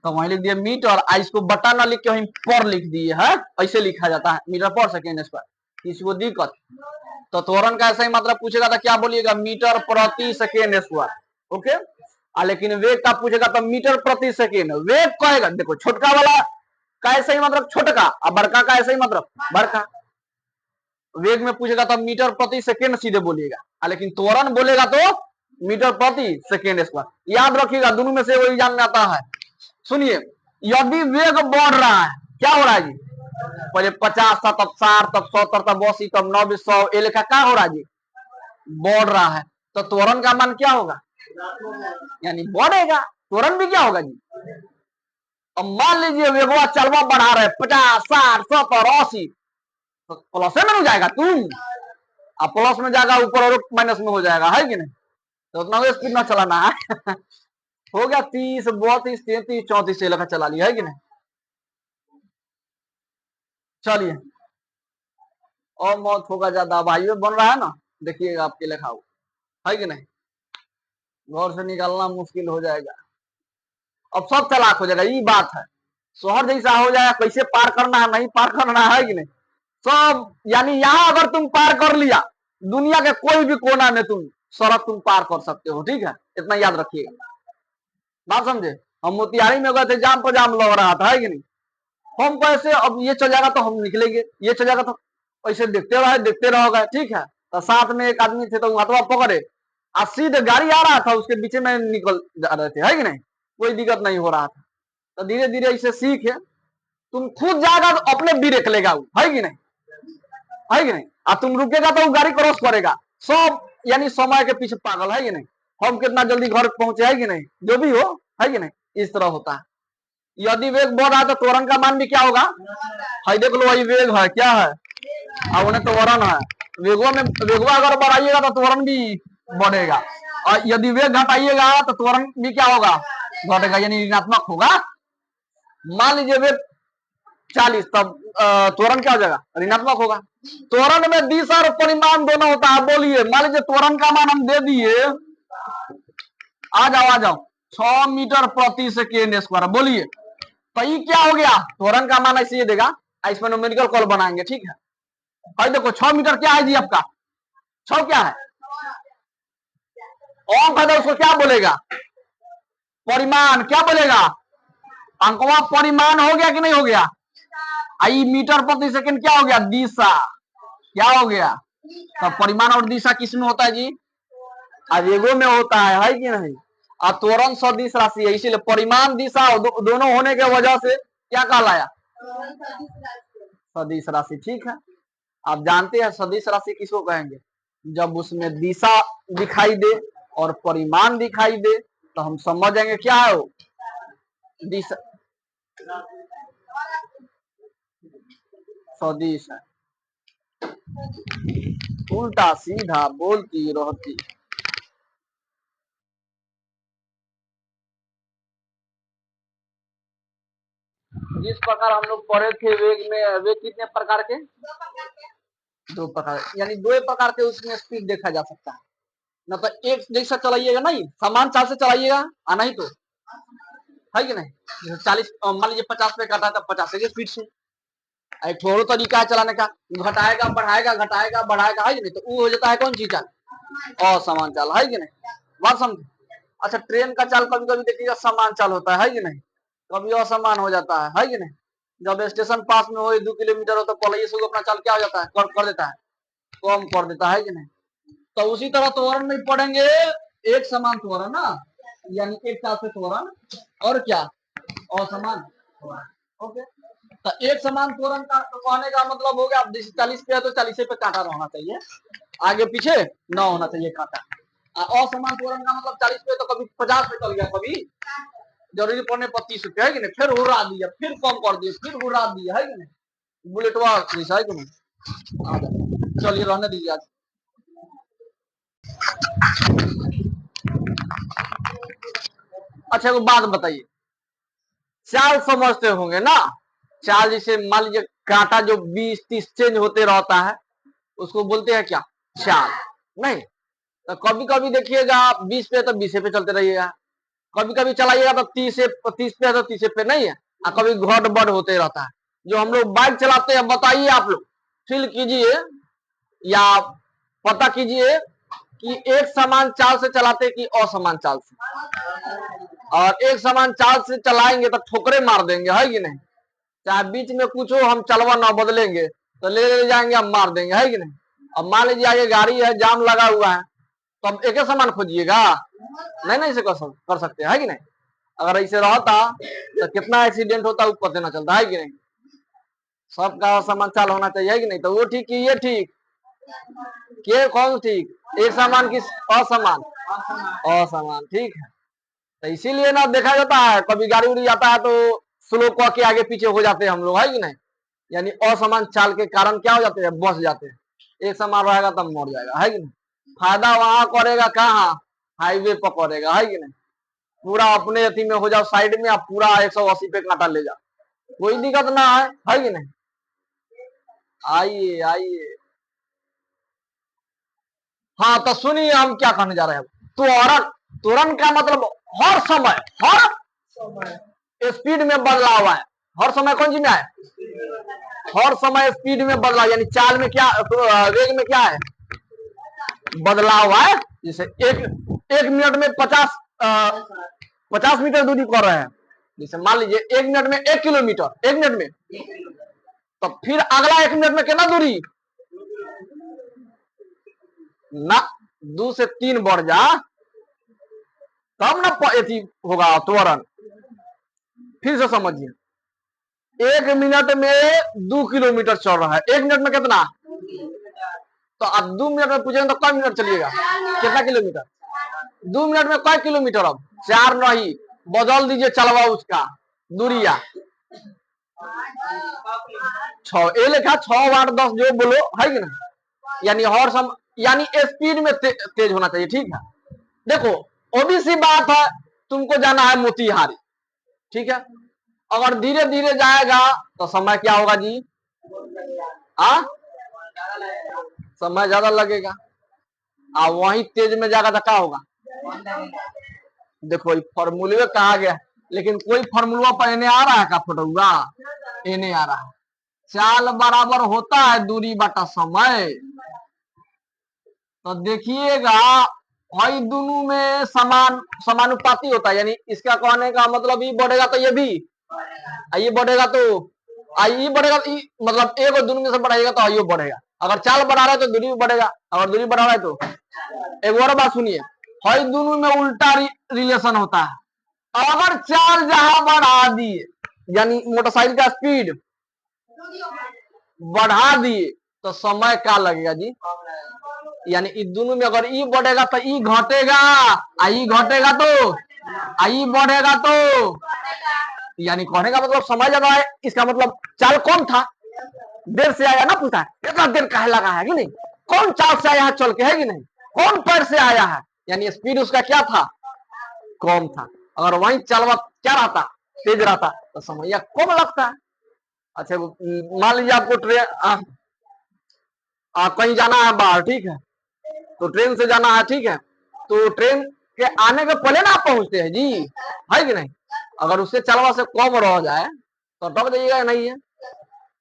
तो वहीं लिख दिया मीटर, इसको बटा ना लिख के वहीं पर लिख दिए है, ऐसे लिखा जाता है मीटर पर सेकेंड स्क्वायर। इसको दिक्कत, तो त्वरण का ऐसा ही मतलब पूछेगा तो क्या बोलिएगा, मीटर प्रति सेकेंड स्क्वायर। ओके लेकिन वेग का पूछेगा तो मीटर प्रति सेकेंड, वेग कहेगा देखो छोटका वाला का ऐसा ही मतलब छोटका, और बड़का का ऐसा ही मतलब बड़का। वेग में पूछेगा तो मीटर प्रति सेकेंड सीधे बोलिएगा, लेकिन त्वरण बोलेगा तो मीटर प्रति सेकेंड स्क्वायर। याद रखिएगा दोनों में से वो एग्जाम में आता है। सुनिए यदि वेग बढ़ रहा है, क्या हो रहा है जी, पहले 50 था, तब 60, तब 70, तब 80, तब 90, 100, ये लिखा क्या हो रहा है जी, बढ़ रहा है, तो त्वरण का मान क्या होगा, यानी बढ़ेगा, त्वरण भी क्या होगा जी। अब मान लीजिए वेगवा चलवा बढ़ा रहे 50, 60, 70, 80, तो प्लस में हो जाएगा तुम, अब प्लस में जाएगा ऊपर और माइनस में हो जाएगा, है कि नहीं, तो उतना स्पीड ना चलाना है हो गया 30, 32, 33, 34 से लगा चला लिया, है कि नहीं। चलिए और मौत होगा ज्यादा, भाइयों बन रहा है ना, देखिएगा आपके लिखा हुआ, है कि नहीं, घर से निकालना मुश्किल हो जाएगा, अब सब चालाक हो जाएगा, ये बात है। शहर जैसा हो जाएगा, कैसे पार करना है, नहीं पार करना है कि नहीं सब। यानी यहाँ अगर तुम पार कर लिया, दुनिया के कोई भी कोना में तुम सड़क तुम पार कर सकते हो, ठीक है, इतना याद रखिएगा, बात समझे। हम मोतिहारी में गए थे, जाम पर जाम लग रहा था, है कि नहीं। हम कैसे, अब ये चल जाएगा तो हम निकलेंगे, ये चल जाएगा तो ऐसे देखते रहोगे, ठीक है। तो साथ में एक आदमी थे, तो हाथवा पकड़े, सीधे गाड़ी आ रहा था, उसके पीछे में निकल जा रहे थे, है कि नहीं, कोई दिक्कत नहीं हो रहा था। तो धीरे धीरे इसे सीखे, तुम खुद जाएगा तो अपने ब्रेक लेगा, है कि नहीं, है कि नहीं। और तुम रुकेगा तो वो गाड़ी क्रॉस करेगा, सब यानी समय के पीछे पागल, है कि नहीं। हम कितना जल्दी घर पहुंचे, है कि नहीं, जो भी हो, है कि नहीं, इस तरह होता है। यदि वेग बढ़ रहा है तो त्वरण का मान भी क्या होगा, है देख लो, वही वेग है, क्या है, और उन्हें त्वरण है। वेगवा अगर बढ़ाइएगा तो त्वरण भी बढ़ेगा, और यदि वेग घटाइएगा तो त्वरण भी क्या होगा, घटेगा, यानी ऋणात्मक होगा। मान लीजिए वेग 40, तब त्वरण क्या हो जाएगा, ऋणात्मक होगा। त्वरण में दिशा और परिमाण दोनों होता है। बोलिए, मान लीजिए त्वरण का मान हम दे दिए, आ जाओ 6 मीटर प्रति सेकेंड स्क्वायर। बोलिए, तो ये क्या हो गया, त्वरण का मान ऐसे ये देगा, इसमें न्यूमेरिकल कॉल बनाएंगे, ठीक है। और देखो 6 मीटर क्या है जी आपका, 6 क्या है, अंक है, तो उसको क्या बोलेगा, परिमाण, क्या बोलेगा, अंकवा परिमाण हो गया कि नहीं हो गया। आई मीटर प्रति सेकंड क्या हो गया, दिशा, क्या हो गया। तो परिमाण और दिशा किसमें होता है जी, आवेगों में होता है कि नहीं। और त्वरण सदिश राशि है, इसीलिए परिमाण दिशा दोनों होने के वजह से क्या कहलाया, सदिश राशि, ठीक है। आप जानते हैं सदिश राशि किसको कहेंगे, जब उसमें दिशा दिखाई दे और परिमाण दिखाई दे तो हम समझ जाएंगे क्या है वो, दिशा सदिश है। उल्टा सीधा बोलती रहती। जिस प्रकार हम लोग पढ़े थे वेग में, वेग कितने प्रकार के, 2 प्रकार, यानी 2 प्रकार के उसमें स्पीड देखा जा सकता है। न तो एक जैसा चलाइएगा, नहीं समान चाल से चलाइएगा, नहीं तो, है कि नहीं। जैसे 40, मान लीजिए 50 पे काटा था, 50 की स्पीड से। एक थोड़ा तरीका है चलाने का, घटाएगा बढ़ाएगा, घटाएगा बढ़ाएगा, है कि नहीं, तो वो हो जाता है कौन सी चाल, असमान चाल, है कि नहीं, बात समझ। अच्छा, ट्रेन का चाल कभी कभी देखिएगा समान चाल होता है कि नहीं, कभी असमान हो जाता है कि नहीं। जब स्टेशन पास में हो, 2 किलोमीटर हो, तो पहले से अपना चाल क्या हो जाता है, कर देता है, कम कर देता है कि नहीं। तो उसी तरह त्वरण में पढ़ेंगे, एक समान त्वरण ना, यानी एक चाल से त्वरण, और क्या, असमान त्वरण, ओके। तो एक समान त्वरण का तो कहने का मतलब हो गया, आप 40 पे है तो 40 पे कांटा रहना चाहिए, आगे पीछे ना होना चाहिए कांटा। असमान त्वरण का मतलब 40 पे तो कभी 50 पे चल गया, कभी जरूरी पड़ने 35 रुपये, है कि नहीं, फिर उड़ा दिया, फिर कम कर दिया, फिर उड़ा दिया, है कि नहीं, बुलेटवा जैसा, है कि नहीं। चलिए रहने दीजिए आज। अच्छा, एक बात बताइए, चाल समझते होंगे ना, चाल जैसे मान लीजिए कांटा जो 20-30 चेंज होते रहता है, उसको बोलते हैं क्या, चाल, नहीं। तो कभी कभी देखिएगा 20 पे तो 20 पे चलते रहिएगा, कभी कभी चलाइएगा तो 30 पे है तो 30 पे नहीं है, और कभी घट बढ़ होते रहता है। जो हम लोग बाइक चलाते हैं, बताइए आप लोग, फील कीजिए या पता कीजिए कि एक समान चाल से चलाते कि असमान चाल से। और एक समान चाल से चलाएंगे तो ठोकरे मार देंगे, है कि नहीं। चाहे बीच में कुछ हो, हम चलवा ना बदलेंगे तो ले जाएंगे, हम मार देंगे, है कि नहीं। अब मान लीजिए आगे गाड़ी है, जाम लगा हुआ है, तो हम एक समान खोजिएगा, नहीं नहीं, इसे कर सकते, है कि नहीं। अगर ऐसे रहता तो कितना एक्सीडेंट होता है, पता ना चलता, है कि नहीं। सबका समान चाल होना चाहिए, है कि नहीं। तो वो ठीक कि ये ठीक, ये कौन ठीक, एक समान की असमान, असमान, ठीक है। तो इसीलिए ना देखा जाता है, कभी गाड़ी उड़ी जाता है तो स्लो के आगे पीछे हो जाते हैं हम लोग, है कि नहीं। यानी असमान चाल के कारण क्या हो जाते हैं, बस जाते हैं। एक समान रहेगा तब मर जाएगा, है कि नहीं। फायदा वहां करेगा कहाँ, हाईवे पर करेगा, है कि नहीं। पूरा अपने अथी में हो जाओ, साइड में, आप पूरा 180 पे कांटा ले जाओ, कोई दिक्कत ना है कि नहीं। आइए आइए, हाँ तो सुनिए हम क्या कहने जा रहे हैं। त्वरण, त्वरण का मतलब हर समय, हर स्पीड में बदलाव है, हर समय कौन सी में है, हर समय स्पीड में बदलाव, यानी चाल में क्या, वेग में क्या है, बदलाव है। जैसे एक मिनट में 50 मीटर दूरी कर रहे हैं, जैसे मान लीजिए 1 मिनट में 1 किलोमीटर, 1 मिनट में, तो फिर अगला 1 मिनट में कितना दूरी ना, 2 से 3 बढ़ जा तब ना अथी होगा त्वरण। फिर से समझिए, 1 मिनट में 2 किलोमीटर चल रहा है, 1 मिनट में कितना, तो अब 2 मिनट में पूछेंगे तो कई मिनट चलिएगा, कितना किलोमीटर, 2 मिनट में कई किलोमीटर, अब 4 नहीं, बदल दीजिए चलवा उसका दूरिया, 6 ए लिखा, 6 8 10 जो बोलो है कि ना, यानी हर यानी स्पीड में तेज होना चाहिए, ठीक है। देखो ओबीसी बात है, तुमको जाना है मोतिहारी, ठीक है, अगर धीरे धीरे जाएगा तो समय क्या होगा जी, समय ज्यादा लगेगा, और वही तेज में जाएगा तो क्या होगा, देखो फॉर्मूले कहा गया, लेकिन कोई फॉर्मूला पर इन्हें आ रहा है का फोटोगा, इन्हें आ रहा है, चाल बराबर होता है दूरी बटा समय, तो देखिएगा भाई दोनों में समानुपाती होता है, यानी इसका कहने का मतलब ये बढ़ेगा तो ये भी, ये बढ़ेगा तो ये बढ़ेगा, मतलब एक और दोनों में से बढ़ाएगा तो ये बढ़ेगा, अगर चाल बढ़ा रहा है तो दूरी भी बढ़ेगा, अगर दूरी बढ़ा रहा है तो। एक और बात सुनिए, भाई दोनों में उल्टा रिलेशन होता है, अगर चाल जहां बढ़ा दिए, यानी मोटरसाइकिल का स्पीड बढ़ा दिए तो समय क्या लगेगा जी, यानी इस दोनों में अगर ई बढ़ेगा तो ई घटेगा, ई घटेगा तो ई बढ़ेगा तो, यानी कहने का मतलब समझ आ रहा है, इसका मतलब चाल कौन था, देर से आया ना, पूछा है इतना देर काहे लगा है कि नहीं, कौन चाल से आया है चल के, है कि नहीं, कौन पैर से आया है, यानी स्पीड उसका क्या था, कम था, अगर वही चलवा क्या रहता, तेज रहता तो समय कम लगता है। अच्छा मान लीजिए आपको ट्रेन कहीं जाना है बाहर, ठीक है, तो ट्रेन से जाना है, ठीक है, तो ट्रेन के आने के पहले ना आप पहुंचते हैं जी, है कि नहीं, अगर उससे चलवा से कम रह जाए तो अटक जाइएगा, नहीं है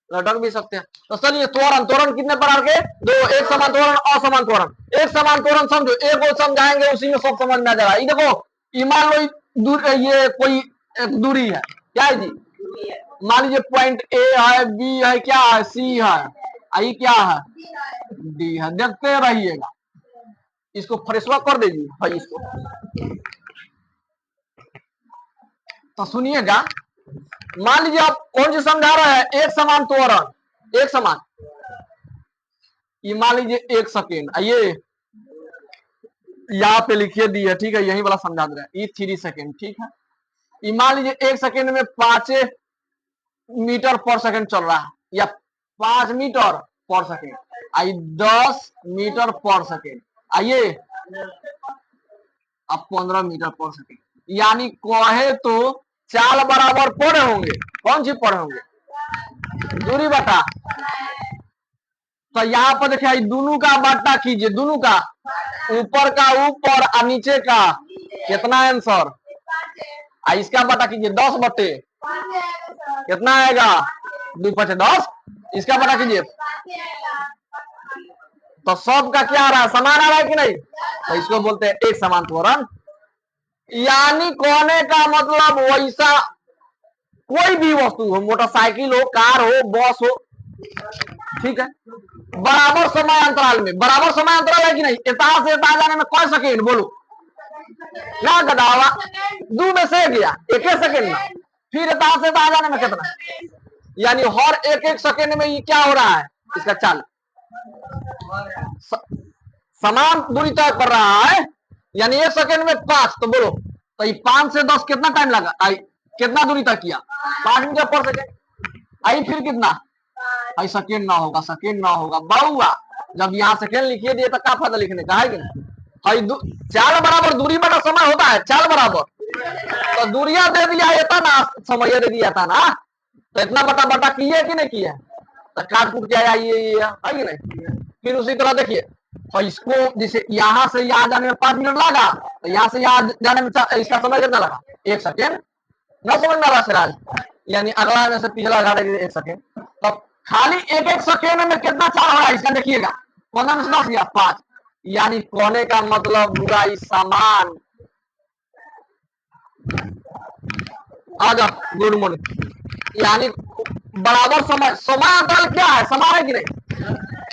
अटक भी सकते हैं। तो चलिए त्वरण, त्वरण कितने प्रकार के, दो, एक समान त्वरण, असमान त्वरण। एक समान त्वरण समझो, एक को समझाएंगे उसी में सब समझ में आ जाएगा। ये देखो मान लो ये कोई एक दूरी है, क्या है जी, मान लीजिए पॉइंट ए है, बी है, क्या है, सी है, आई क्या है, डी है, देखते रहिएगा, इसको फ्रेशवा कर दीजिए भाई इसको। तो सुनिएगा, मान लीजिए आप कौन सी समझा रहे हैं, एक समान त्वरण, एक समान, ये मान लीजिए 1 सेकेंड, आइए यहाँ पे लिखिए दी है, ठीक है, यही वाला समझा दे रहा है, 3 सेकेंड, ठीक है, ये मान लीजिए 1 सेकेंड में 5 मीटर पर सेकेंड चल रहा है, या 5 मीटर पर सेकेंड, आई 10 मीटर पर सेकेंड, आइए अब 15 मीटर पर सेकेंड, यानी कहे तो चाल बराबर पड़े होंगे, कौन सी पड़े होंगे, दूरी बटा, तो यहाँ पर देखिए दोनों का बट्टा कीजिए, दोनों का, ऊपर का ऊपर और नीचे का, कितना आंसर, इसका बटा कीजिए 10 बटे, कितना आएगा 2 5 10, इसका बटा कीजिए, तो सब का क्या आ रहा है, समान आ रहा है कि नहीं, तो इसको बोलते हैं एक समान त्वरण। यानी कहने का मतलब वैसा कोई भी वस्तु हो, मोटरसाइकिल हो, कार हो, बस हो, ठीक है, बराबर समय अंतराल में, बराबर समय अंतराल है कि नहीं, इतना से इतना जाने में कौन सेकेंड बोलो ना, गदावा 2 में से गया 1 सेकेंड में, फिर इतना से इतना जाने में कितना, यानी हर 1 सेकेंड में ये क्या हो रहा है, इसका चाल समान दूरी तय कर रहा है, यानी 1 सेकेंड में 5, तो बोलो तो ये 5 से 10 कितना टाइम लगा, कितना दूरी तय किया, 5 मीटर पर सेकेंड, आई फिर कितना, आई सेकेंड ना होगा, सेकेंड ना होगा बाउआ, जब यहाँ सेकेंड लिखिए दिए तो क्या फायदा लिखने का, है कि नहीं, चाल बराबर दूरी बटा समय होता है, चाल बराबर, तो दूरिया दे दिया था ना, समय दे दिया था ना, तो इतना बटा बटा किए कि नहीं किए, तो काट कूट के आया ये है कि नहीं। फिर उसी तरह देखिए, और इसको जैसे यहाँ से यहाँ जाने में 5 मिनट लगा, तो यहाँ से यहाँ जाने में इसका समय कितना लगा 1 सेकेंड, ना समझ में आ रहा सिराज, यानी अगला में से पिछला घटा दीजिए 1 सेकेंड। तो खाली एक एक सेकेंड में कितना चाल हो रहा है इसका देखिएगा, 15 में से 10 गया 5, यानी कहने का मतलब हुआ इस समान। आजा गुड मॉर्निंग। यानी बराबर समय, समय अंतराल क्या है, समान है कि नहीं,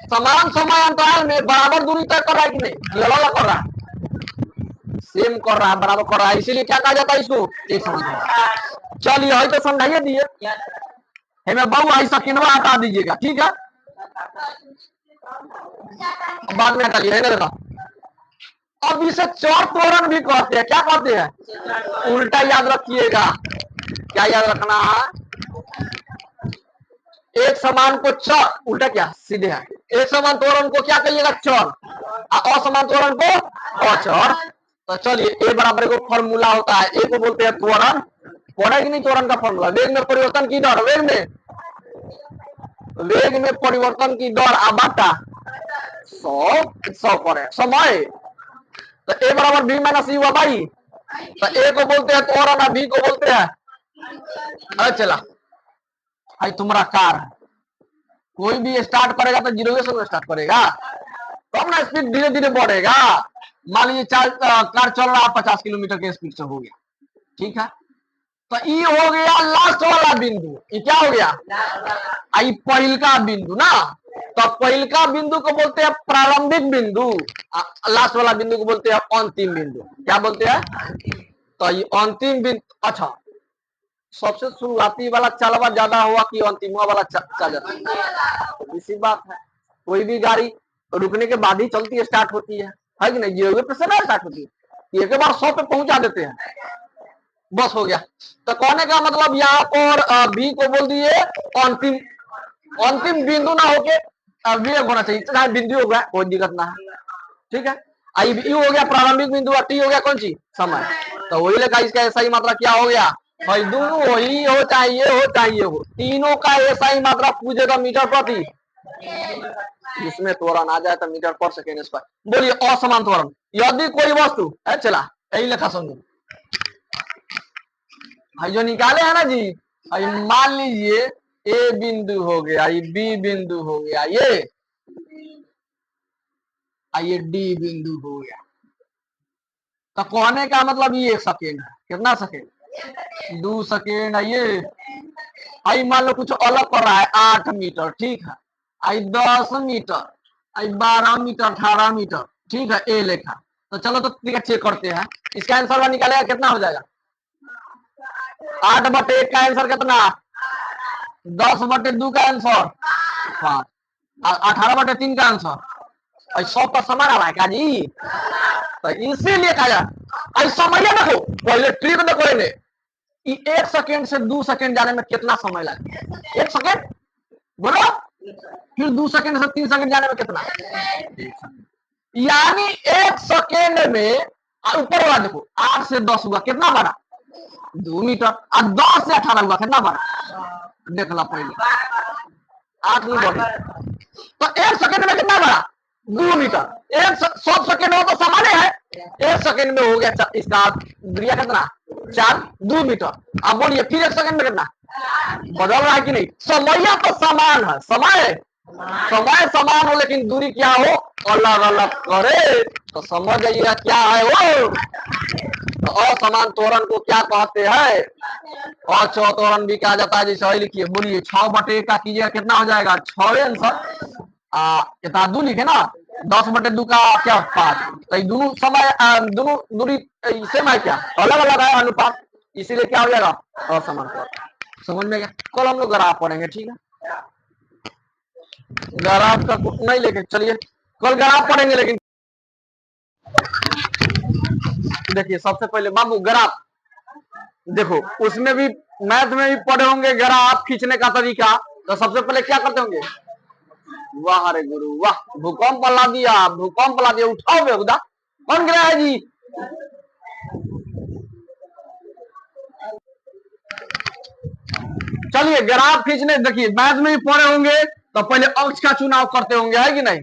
समान समय अंतराल में बराबर दूरी तय कर रहा है कि नहीं, अलग अलग कर रहा है, सेम कर रहा है, बराबर कर रहा है, इसीलिए क्या कहा जाता है इसको, एक समान। चलिए है तो समझाइए दिए हमें बहु आई सकिनवा हटा दीजिएगा, ठीक है, बाद में हटा लिया देखा। अब इसे चौर तोरण भी कहते हैं, क्या कहते हैं, उल्टा याद रखिएगा, क्या याद रखना है, एक समान को चर, उल्टा क्या सीधे है, एक समान तोरण को क्या कहिएगा चर, असमान तोरण को अचर। तो चलिए ए बराबर को फॉर्मूला होता है, ए को बोलते हैं त्वरण, पढ़ा कि नहीं त्वरण का फॉर्मूला, वेग में परिवर्तन की दर, वेग में परिवर्तन की दर आबाटा 100 पर है समय। तो ए बराबर बी माइनस यू बाई, तो ए को बोलते हैं त्वरण, बी को बोलते हैं, अरे चला भाई तुम्हारा कार, कोई भी स्टार्ट करेगा तो 0 से स्टार्ट करेगा, तब ना स्पीड धीरे धीरे बढ़ेगा। मान लीजिए कार चल रहा है 50 किलोमीटर के स्पीड से, हो गया ठीक है, तो ये हो गया लास्ट वाला बिंदु, ये क्या हो गया, आई पहिलका बिंदु ना, तो पहिलका बिंदु को बोलते हैं प्रारंभिक बिंदु, लास्ट वाला बिंदु को बोलते हैं अंतिम बिंदु, क्या बोलते हैं, तो ये अंतिम बिंदु। अच्छा, सबसे शुरुआती वाला चलवा ज्यादा हुआ कि अंतिम वाला चल जाता है, इसी बात है, कोई भी गाड़ी रुकने के बाद ही चलती है, स्टार्ट होती है कि नहीं, 0 पे से ना स्टार्ट होती है, एक बार 100 पे पहुंचा देते हैं, बस हो गया। तो कहने का मतलब यहाँ पर बी को बोल दिए अंतिम, अंतिम बिंदु ना होके विवेक होना चाहिए, चाहे बिंदु हो गया कोई दिक्कत ना है, ठीक है, आई यू हो गया प्रारंभिक बिंदु और टी हो गया कौन सी समय, तो वही लेखा इसका ऐसा ही मात्रा क्या हो गया भाई, दोनों वही हो चाहिए, तीनों का ऐसा ही मात्रा पूछेगा मीटर प्रति, इसमें त्वरण आ जाए तो मीटर पर सेकेंड स्क्वायर। बोलिए असमान त्वरण, यदि कोई वस्तु है, चला यही लेखा समझो भाई, जो निकाले है ना जी, मान लीजिए ए बिंदु हो गया, ये बी बिंदु हो गया, ये डी बिंदु हो गया, तो कहने का मतलब ये 1 सेकेंड है, कितना सेकेंड, 2 सेकेंड, आई मान लो कुछ अलग कर रहा है 8 मीटर, ठीक है, आई 10 मीटर, आई 12 मीटर, 18 मीटर, ठीक है, ए लेखा। तो चलो तो चेक करते हैं, इसका आंसर निकालेगा कितना हो जाएगा, 8/1 का आंसर कितना, 10/2 का आंसर 5, 18/3 का आंसर, और 100 का समान आ रहा है क्या जी, तो इसीलिए कहा जाए समय देखो, पहले ट्रिक देखो, 1 सेकेंड से 2 सेकेंड जाने में कितना समय लगे, 1 सेकेंड बोलो, फिर 2 सेकेंड से 3 सेकेंड जाने में कितना, यानी 1 सेकेंड में ऊपर वाला देखो 8 से 10 हुआ कितना बड़ा, 2 मीटर, और 10 से 18 हुआ कितना बड़ा, देख ला पहले 8 नहीं बढ़, तो 1 सेकेंड में कितना बड़ा, 2 मीटर, 100 सेकेंड हो तो समान है, 1 सेकेंड में हो गया इसका दूरिया कितना 4, 2 मीटर। अब बोलिए फिर 1 सेकेंड में कितना, बदल रहा है कि नहीं, समय तो समान है, समय समान हो लेकिन दूरी क्या हो, अलग अलग करे, तो समझ जाइएगा क्या है वो, तो असमान त्वरण को क्या कहते हैं, अचौतरण भी कहा जाता है, जैसे लिखिए, बोलिए 6/1 का कीजिएगा कितना हो जाएगा, 6 आंसर, कितना 2 लिखे ना, 10/2 का क्या 5, तो दोनों समय दोनों दूरी सेम है क्या, अलग अलग है अनुपात, इसीलिए क्या हो जाएगा असमान त्वरण। समझ में गया, कल हम लोग ग्राफ पढ़ेंगे, ठीक है, ग्राफ का नहीं लेके चलिए, कल ग्राफ पढ़ेंगे, लेकिन देखिए सबसे पहले बाबू ग्राफ देखो, उसमें भी मैथ में भी पढ़े होंगे ग्राफ खींचने का तरीका, तो सबसे पहले क्या करते होंगे, वाह रे गुरु वाह, भूकंप ला दिया, उठाओ बेहुदा, कौन गिरा है जी, चलिए ग्राफ खींचने, देखिए मैथ में भी पढ़े होंगे, तो पहले अक्ष का चुनाव करते होंगे, है कि नहीं,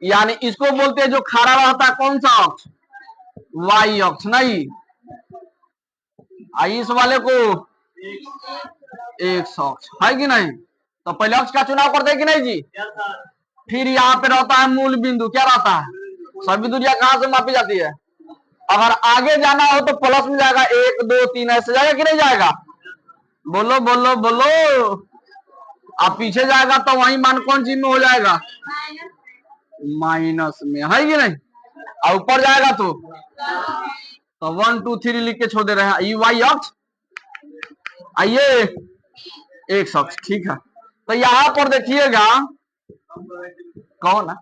यानी इसको बोलते हैं जो खड़ा रहता है कौन सा अक्ष, वाई अक्ष, नहीं इस वाले को एक्स अक्ष, है कि नहीं? तो पहले अक्ष का चुनाव करते हैं कि नहीं जी? फिर यहाँ पे रहता है मूल बिंदु, क्या रहता है? सभी दूरियां कहाँ से मापी जाती है? अगर आगे जाना हो तो प्लस में जाएगा, 1 2 3 ऐसे जाएगा कि नहीं जाएगा? बोलो बोलो बोलो। अब पीछे जाएगा तो वही मान कौन चीज में हो जाएगा? माइनस में, है कि नहीं? और ऊपर जाएगा तो 1 2 3 लिख के छोड़ दे रहे हैं। ये वाई अक्ष, आइए एक्स अक्ष, ठीक है। तो यहां पर देखिएगा कौन है,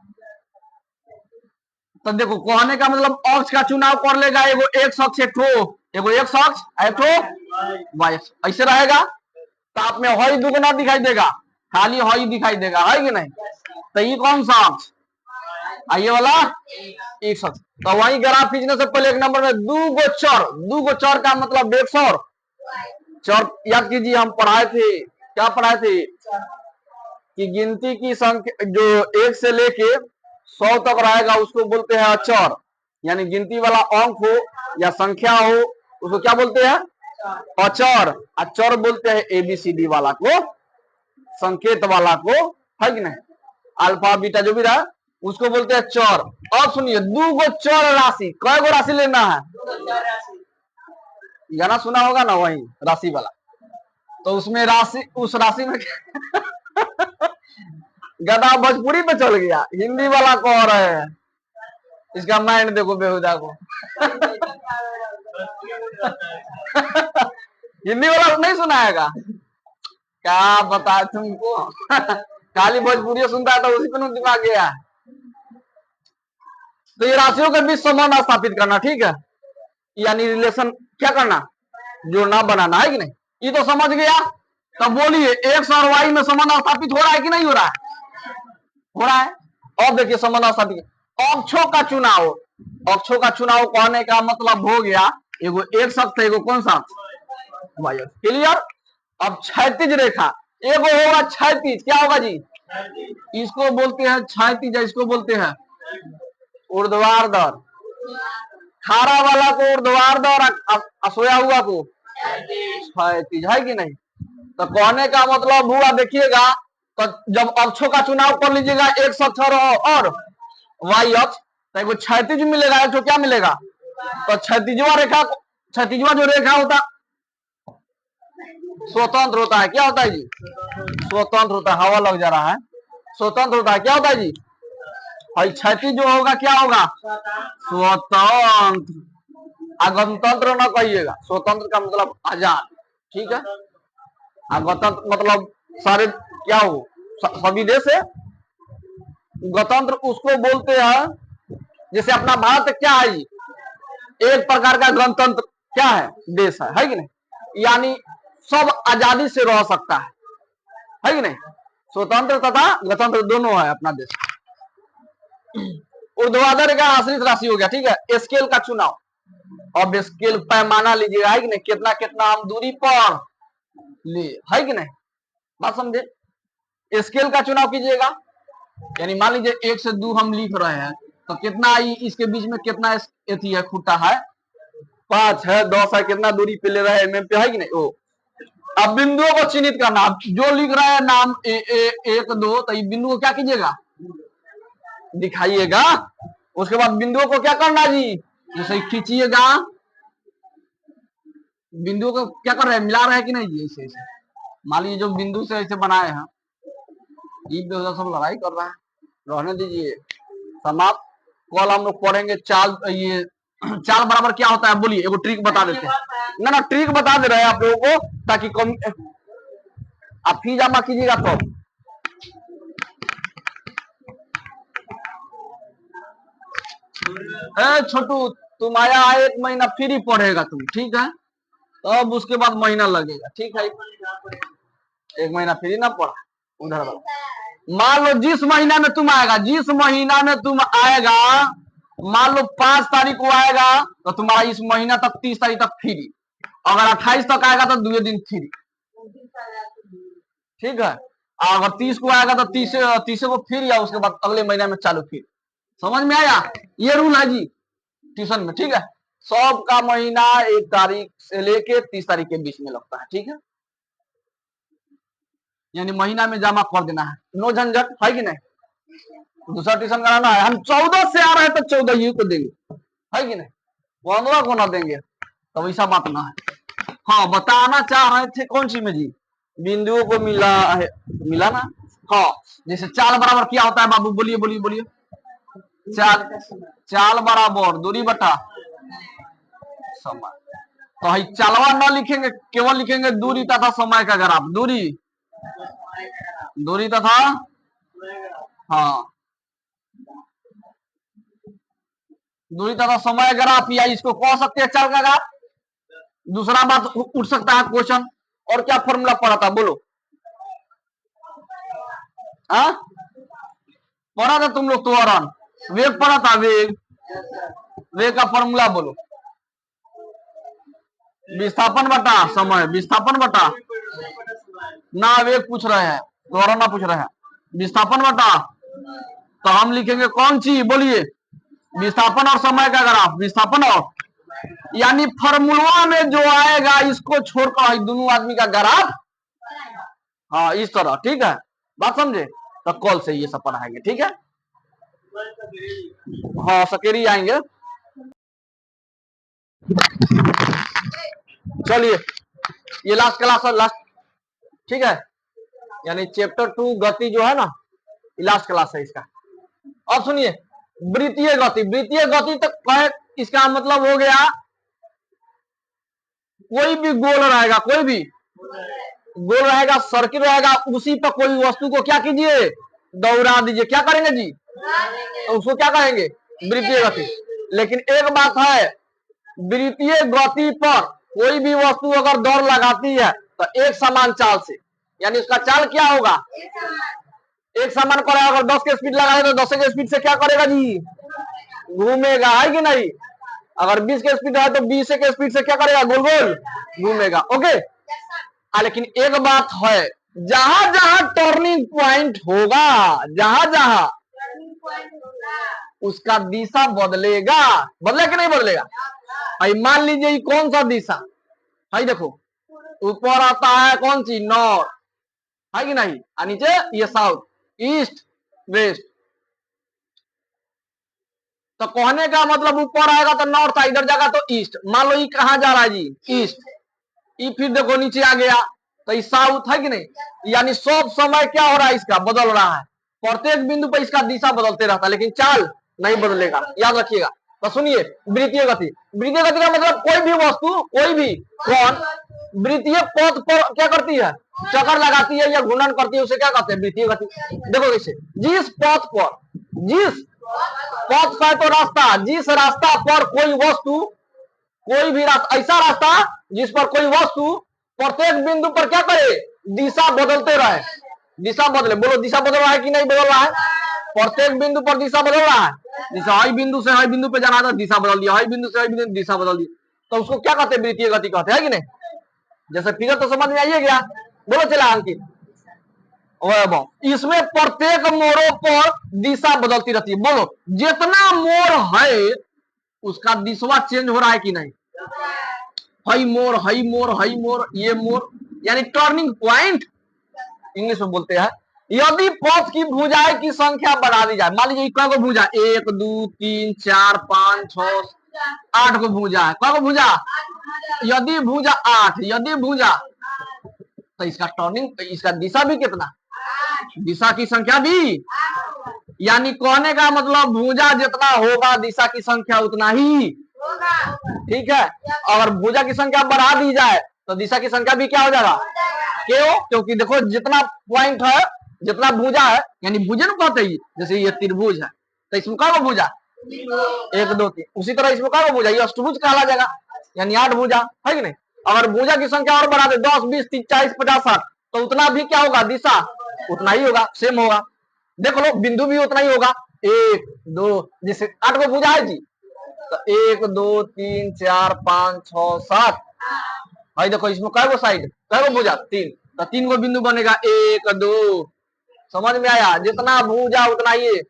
तो देखो कहने का मतलब अक्ष का चुनाव कर लेगा, एगो एक्स अक्ष एक ठो, एगो एक्स अक्ष एक ठो वाई अक्ष, ऐसे रहेगा। तो आप में हई दुगना दिखाई देगा, खाली हई दिखाई देगा, है कि नहीं? तो ये कौन सा अक्ष? आइए वाला एक्स अक्ष। तो वही ग्राफ खींचने से पहले एक नंबर में दू गो चर का मतलब एक्स और चर याद कीजिए, हम पढ़ाए थे, क्या पढ़ाए थे? कि गिनती की संख्या जो 1 से लेके 100 तक रहेगा उसको बोलते हैं अचर, यानी गिनती वाला अंक हो या संख्या हो उसको क्या बोलते हैं? अचर। अचर बोलते हैं एबीसीडी वाला को, संकेत वाला को, है कि नहीं? अल्फा बीटा जो भी रहा उसको बोलते हैं चर। अब सुनिए, दू गो चर राशि, कय गो राशि लेना है? गाना सुना होगा ना वही राशि वाला, तो उसमें राशि, उस राशि में गधा भोजपुरी पे चल गया, हिंदी वाला कह रहे हैं। इसका माइंड देखो बेहुदा को। हिंदी वाला नहीं सुनाएगा, क्या बता तुमको। खाली भोजपुरी सुनता है तो उसी पे दिमाग गया। तो ये राशियों के बीच संबंध स्थापित करना, ठीक है, यानी रिलेशन क्या करना? जोड़ना, बनाना, है कि नहीं? ये तो समझ गया। तब बोलिए एक्स और वाई में संबंध स्थापित हो रहा है कि नहीं हो रहा है? हो रहा है। अब देखिए संबंध स्थापित, अक्षों का चुनाव, अक्षों का चुनाव कहने का मतलब हो गया एगो एक्स अक्ष, एगो कौन सा अक्ष? वाई अक्ष। क्लियर? अब क्षैतिज रेखा, एगो होगा क्षैतिज, क्या होगा जी? इसको बोलते हैं क्षैतिज, इसको बोलते हैं ऊर्ध्वाधर। खारा वाला को ऊर्ध्वाधर, सोया हुआ को क्षैतिज, है कि नहीं? तो कहने का मतलब हुआ, देखिएगा, तो जब अक्षों का चुनाव कर लीजिएगा, एक्स अक्ष और वाई अक्ष, तो एगो क्षैतिज मिलेगा, तो क्या मिलेगा? तो क्षैतिजवा रेखा, क्षैतिजवा जो रेखा होता स्वतंत्र होता है, क्या होता है जी? स्वतंत्र होता है। हवा लग जा रहा है, स्वतंत्र होता है, क्या होता है जी? और क्षैतिज जो होगा क्या होगा? स्वतंत्र। गणतंत्र न कहिएगा, स्वतंत्र का मतलब आजाद, ठीक है। गणतंत्र मतलब सारे क्या हो, सभी देश है। गणतंत्र उसको बोलते हैं, जैसे अपना भारत क्या है जी? एक प्रकार का गणतंत्र क्या है? देश है कि नहीं? यानी सब आजादी से रह सकता है कि नहीं? स्वतंत्र तथा गणतंत्र दोनों है अपना देश। ऊर्ध्वाधर का आश्रित राशि हो गया, ठीक है। स्केल का चुनाव, अब स्केल पैमाना लीजिएगा, है कि नहीं? कितना कितना हम दूरी पर ले, है कि नहीं? बात समझे? स्केल का चुनाव कीजिएगा, यानी मान लीजिए 1 से 2 हम लिख रहे हैं, तो कितना इसके बीच में कितना एथी है, खुटा है? 5 है, 10 है, कितना दूरी पे ले रहे हैं mm पे, है कि नहीं? ओ, अब बिंदुओं को चिन्हित करना, जो लिख रहे हैं नाम 1 2, तो बिंदु को क्या कीजिएगा? दिखाइएगा। उसके बाद बिंदुओं को क्या करना जी? जैसे खींचिएगा, बिंदुओं को क्या कर रहे हैं? मिला रहे हैं कि नहीं जी? ऐसे ऐसे मान लीजिए जो बिंदु से ऐसे बनाए हैं, ये सब लड़ाई कर रहा है, रहने दीजिए, समाप्त। कल हम लोग पढ़ेंगे चाल, ये चाल बराबर क्या होता है, बोलिए, एगो ट्रिक बता देते हैं ना, ट्रिक बता दे रहे हैं आप लोगों को, ताकि कम आप फी जमा कीजिएगा तो। छोटू तुम आया 1 महीना फ्री पढ़ेगा तुम, ठीक है? तो अब उसके बाद महीना लगेगा, ठीक है? 1 महीना फ्री ना पढ़ा उधर। मान लो जिस महीना में तुम आएगा, जिस महीना में तुम आएगा, मान लो 5 तारीख को आएगा, तो तुम्हारा इस महीना तक 30 तारीख तक फ्री। अगर 28 तक आएगा तो 2 दिन फ्री, ठीक है? अगर 30 को आएगा तो 30 को फ्री, या उसके बाद अगले महीना में चालू फ्री। समझ में आया? ये रूल है जी ट्यूशन में, ठीक है? सबका महीना 1 तारीख से लेके 30 तारीख के बीच में लगता है, ठीक है? यानी महीना में जमा कर देना है, नो झंझट है कि नहीं। दूसरा ट्यूशन कराना है, हम 14 से आ रहे हैं तो 14 ही को देंगे, है कि नहीं, 15 को ना देंगे, तो वैसा बात ना है। हाँ, बताना चाह रहे थे कौन सी में जी, बिंदुओं को मिला है, मिला ना। हाँ, जैसे चाल बराबर क्या होता है बाबू, बोलिए बोलिए बोलिए। चाल बराबर दूरी बटा समय। तो है चालवा न लिखेंगे, केवल लिखेंगे दूरी तथा समय का ग्राफ, दूरी तथा, हाँ, दूरी तथा समय ग्राफ, या इसको कह सकते हैं चाल का ग्राफ। दूसरा बात उठ सकता है क्वेश्चन, और क्या फॉर्मूला पढ़ा था बोलो, हाँ पढ़ा था तुम लोग, त्वरण वेग पढ़ा था, वेग, वेग का फॉर्मूला बोलो, विस्थापन बटा समय, विस्थापन बटा ना, वेग पूछ रहे हैं, त्वरण ना पूछ रहे हैं, विस्थापन बटा, तो हम लिखेंगे कौन सी, बोलिए, विस्थापन और समय का ग्राफ, विस्थापन और, यानी फॉर्मूला में जो आएगा इसको छोड़कर दोनों आदमी का ग्राफ, हाँ इस तरह, ठीक है, बात समझे। तो कॉल से ये सब पढ़ाएंगे, ठीक है, हाँ सकेरी आएंगे। चलिए ये लास्ट क्लास है, लास्ट, ठीक है, यानी चैप्टर 2 गति जो है ना, लास्ट क्लास है इसका। अब सुनिए, वृत्तीय गति, वृत्तीय गति तक कहे, इसका मतलब हो गया कोई भी गोल रहेगा, कोई भी गोल रहेगा, सर्किल रहेगा, उसी पर कोई वस्तु को क्या कीजिए, दौड़ा दीजिए, क्या करेंगे जी, तो उसको क्या कहेंगे, वृत्तीय गति। लेकिन एक बात है, वृत्तीय गति पर कोई भी वस्तु अगर दौड़ लगाती है तो एक समान चाल से, यानी उसका चाल क्या होगा, एक समान पर अगर 10 के स्पीड लगाए तो 10 के स्पीड से क्या करेगा जी, घूमेगा, है कि नहीं। अगर 20 के स्पीड है तो 20 के स्पीड से क्या करेगा, गोल गोल घूमेगा, ओके। लेकिन एक बात है, जहां जहां टर्निंग पॉइंट होगा, जहां जहां उसका दिशा बदलेगा, बदले कि नहीं बदलेगा। मान लीजिए ये कौन सा दिशा है, देखो ऊपर आता है कौन सी, नॉर्थ, है कि नहीं, और नीचे ये साउथ, ईस्ट, वेस्ट। तो कहने का मतलब ऊपर आएगा तो नॉर्थ, इधर जाएगा तो ईस्ट। मान लो ये कहां जा रहा है जी, ईस्ट, ये फिर देखो नीचे आ गया तो ये साउथ, है कि नहीं। यानी सब समय क्या हो रहा है, इसका बदल रहा है, प्रत्येक बिंदु पर इसका दिशा बदलते रहता है, लेकिन चाल नहीं बदलेगा, याद रखिएगा। तो सुनिए, वृत्तीय गति, वृत्तीय गति का मतलब कोई भी वस्तु, कोई भी कौन वृत्तीय पथ पर क्या करती है, चक्कर लगाती है या घूर्णन करती है, उसे क्या कहते हैं, वृत्तीय गति। देखो कैसे, जिस पथ पर, जिस पथ का तो रास्ता, जिस रास्ता पर कोई वस्तु, कोई भी रास्ता, ऐसा रास्ता जिस पर कोई वस्तु प्रत्येक बिंदु पर क्या करे, दिशा बदलते रहे, दिशा बदले, बोलो दिशा बदल रहा है कि नहीं बदल रहा है, प्रत्येक बिंदु पर दिशा बदल रहा है। दिशा हई बिंदु से हई बिंदु पे जाना था, दिशा बदल दिया, हई बिंदु से हई बिंदु दिशा बदल दी, तो उसको क्या कहते हैं, वृत्तीय गति कहते हैं, कि नहीं। जैसे फिगर तो समझ में आइए गया, बोलो चला अंकित, इसमें प्रत्येक मोड़ों पर दिशा बदलती रहती है, बोलो जितना मोड़ है उसका दिशा चेंज हो रहा है कि नहीं, हई मोड़, हई मोड़, हई मोड़, ये मोड़, यानी टर्निंग पॉइंट इंग्लिश में बोलते हैं। यदि पथ की भुजाएं की संख्या बढ़ा दी जाए, मान लीजिए कै गो भुजा, 1 2 3 4 5 6 8 को भुजा है, कै गो भुजा, यदि भुजा 8, यदि भुजा, तो इसका टर्निंग, इसका दिशा भी कितना, दिशा की संख्या भी, यानी कहने का मतलब भुजा जितना होगा दिशा की संख्या उतना ही, ठीक है। अगर भुजा की संख्या बढ़ा दी जाए तो दिशा की संख्या भी क्या हो जाएगा, क्यों, क्योंकि देखो जितना पॉइंट है, जितना भुजा है, यानी भुजन कहते हैं, जैसे ये त्रिभुज है तो इसमें क्या भुजा, 1 2 3, उसी तरह इसमें क्या भुजा, ये अष्टभुज कहला जाएगा, यानी 8 भुजा, है कि नहीं। अगर भुजा की संख्या और बढ़ा दे 10 20 30 40 50 60, तो उतना भी क्या होगा, दिशा उतना ही होगा, सेम होगा। देख लो बिंदु भी उतना ही होगा, 1 2, जैसे 8 को भुजा है जी, तो 1 2 3 4 5 6 7, भाई देखो इसमें कै गो साइड, कै गो भुजा, 3, तो 3 गो बिंदु बनेगा, 1 2, समझ में आया, जितना भुजा उतना ये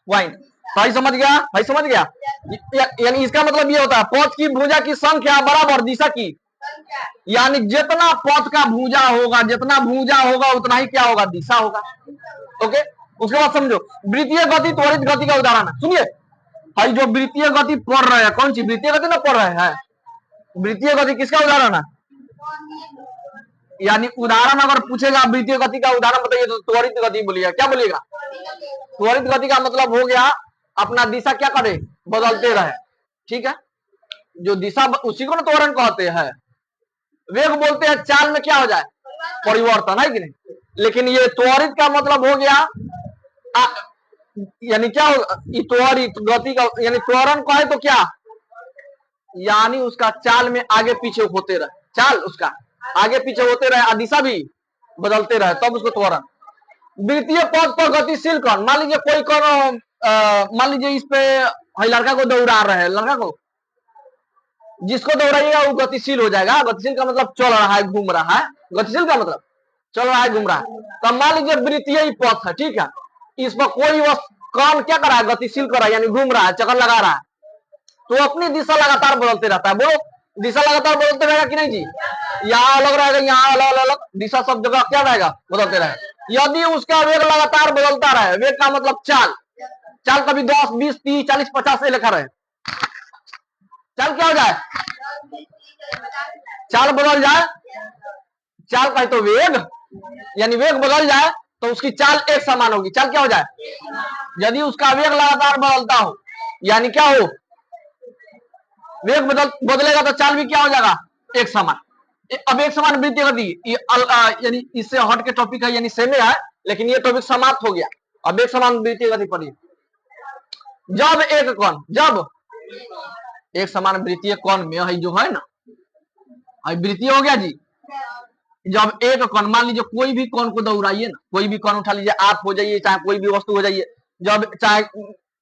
पॉइंट, भाई समझ गया, भाई समझ गया। यानी इसका मतलब ये होता है पथ की भुजा की संख्या बराबर दिशा की यानी जितना पथ का भुजा होगा, जितना भुजा होगा उतना ही क्या होगा, दिशा होगा। ओके, उसके बाद समझो वृत्तीय गति त्वरित गति का उदाहरण है। सुनिए भाई, जो वृत्तीय गति पढ़ रहे हैं, कौन सी वृत्तीय गति ना पढ़ रहे हैं, वृत्तीय गति किसका उदाहरण है? यानी उदाहरण अगर पूछेगा वृत्तीय गति का उदाहरण बताइए तो त्वरित गति बोलिएगा। क्या बोलिएगा? त्वरित गति का मतलब हो गया अपना दिशा क्या करे, बदलते रहे। ठीक है, जो दिशा उसी को ना त्वरण कहते हैं। वेग बोलते हैं चाल में क्या हो जाए, परिवर्तन, है कि नहीं। लेकिन ये त्वरित का मतलब हो गया यानी क्या होगा, त्वरित गति का यानी त्वरण कहे तो क्या, यानी उसका चाल में आगे पीछे होते रहे, चाल उसका आगे पीछे होते रहे, दिशा भी बदलते रहे, तब उसको त्वरण। वृत्तीय पथ पर गतिशील कण, मान लीजिए कोई कण, मान लीजिए इस पे लड़का को दौड़ा रहे हैं, लड़का को जिसको दौड़ाइएगा वो गतिशील हो जाएगा। गतिशील का मतलब चल रहा है, घूम रहा है। गतिशील का मतलब चल रहा है, घूम रहा है। तो मान लीजिए वृत्तीय पथ है, ठीक है, इस पर कोई कण क्या कर रहा है, गतिशील कर रहा है, यानी घूम रहा है, चक्कर लगा रहा है, तो अपनी दिशा लगातार बदलते रहता है। बोलो, दिशा लगातार बदलते रहेगा कि नहीं जी? यहाँ अलग रहेगा, यहाँ अलग अलग, दिशा सब जगह क्या रहेगा, बदलते रहेगा। यदि उसका वेग लगातार बदलता रहे, वेग का मतलब चाल, चाल कभी 10, 20, 30, 40, 50 से लेकर रहे, चाल क्या हो जाए, चाल बदल जाए, चाल कहे तो वेग, यानी वेग बदल जाए तो उसकी चाल एक समान होगी। चाल क्या हो जाए, यदि उसका वेग लगातार बदलता हो, यानी क्या हो, वेग बदलेगा तो चाल भी क्या हो जाएगा, एक समान। अब एक समान वृत्तीय गति, यानी इससे हट के टॉपिक है, यानी सेम है, लेकिन ये टॉपिक समाप्त हो गया। अब एक समान वृत्तीय गति पढ़िए। जब एक कण, जब एक समान वृत्तीय कण में है जो है ना, वृत्तीय हो गया जी। जब एक कण, मान लीजिए कोई भी कण को दौड़ाइए ना, कोई भी कण उठा लीजिए, आप हो जाइए चाहे कोई भी वस्तु हो जाइए, जब चाहे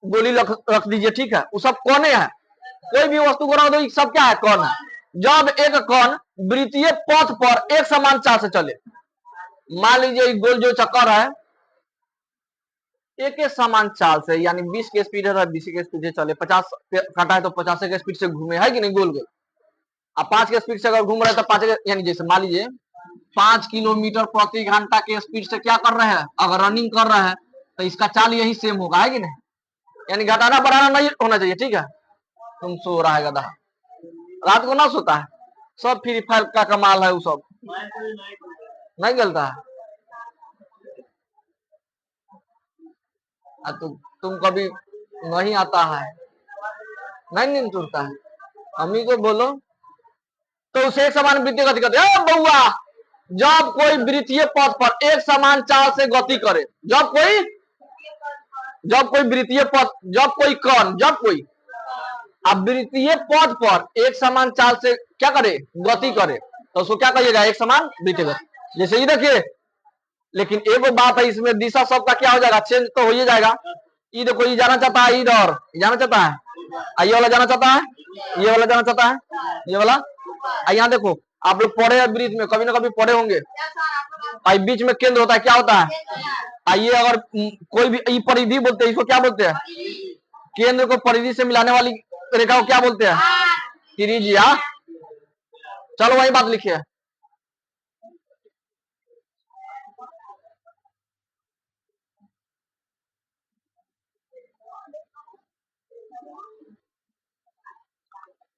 गोली रख दीजिए, ठीक है, वो सब कौन है, कोई भी वस्तु को रख दो, सब क्या है, कण है। जब एक कण वृत्तीय पथ पर एक समान चाल से चले, मान लीजिए गोल जो चक्कर है एक समान चाल से, यानी 20 के स्पीड है, 20 के स्पीड से चले, 50 काटा है तो 50 के स्पीड से घूमे, है कि नहीं, गोल गोल। अब 5 के स्पीड से अगर घूम रहे हैं तो 5 के, यानी जैसे मान लीजिए 5 किलोमीटर प्रति घंटा के स्पीड से क्या कर रहे हैं, अगर रनिंग कर रहे हैं तो इसका चाल यही सेम होगा, है कि नहीं। यानी घटाना बढ़ाना नहीं होना चाहिए, ठीक है। तुम सो रहा है गधा, रात को ना सोता है, सब फ्री फायर का कमाल है, वो सब नहीं गलता है। तुम कभी नहीं आता है, नहीं नींद टूटता है, अम्मी को बोलो। तो उसे एक समान वृत्तीय गति करते हैं बउआ। जब कोई वृत्तीय पथ पर एक समान चाल से गति करे, जब कोई वृत्तीय पथ, जब कोई कण, जब कोई अब वृत्तीय पथ पर एक समान चाल से क्या करे, गति करे, तो उसको क्या कहिएगा, एक समान वृत्तीय गति। जैसे ये देखिए, लेकिन एक बात है, इसमें दिशा सबका क्या हो जाएगा, चेंज तो हो ही जाएगा। ये देखो, ये जाना चाहता है इधर, जाना चाहता है, ये वाला जाना चाहता है, ये वाला जाना चाहता है, ये वाला। यहाँ देखो, आप लोग पढ़े हैं ब्रिज में, कभी ना कभी पढ़े होंगे, बीच में केंद्र होता है, क्या होता है, आइए अगर कोई भी परिधि बोलते हैं, इसको क्या बोलते हैं, केंद्र को परिधि से मिलाने वाली रेखा को क्या बोलते हैं, त्रिज्या। चलो वही बात लिखिए।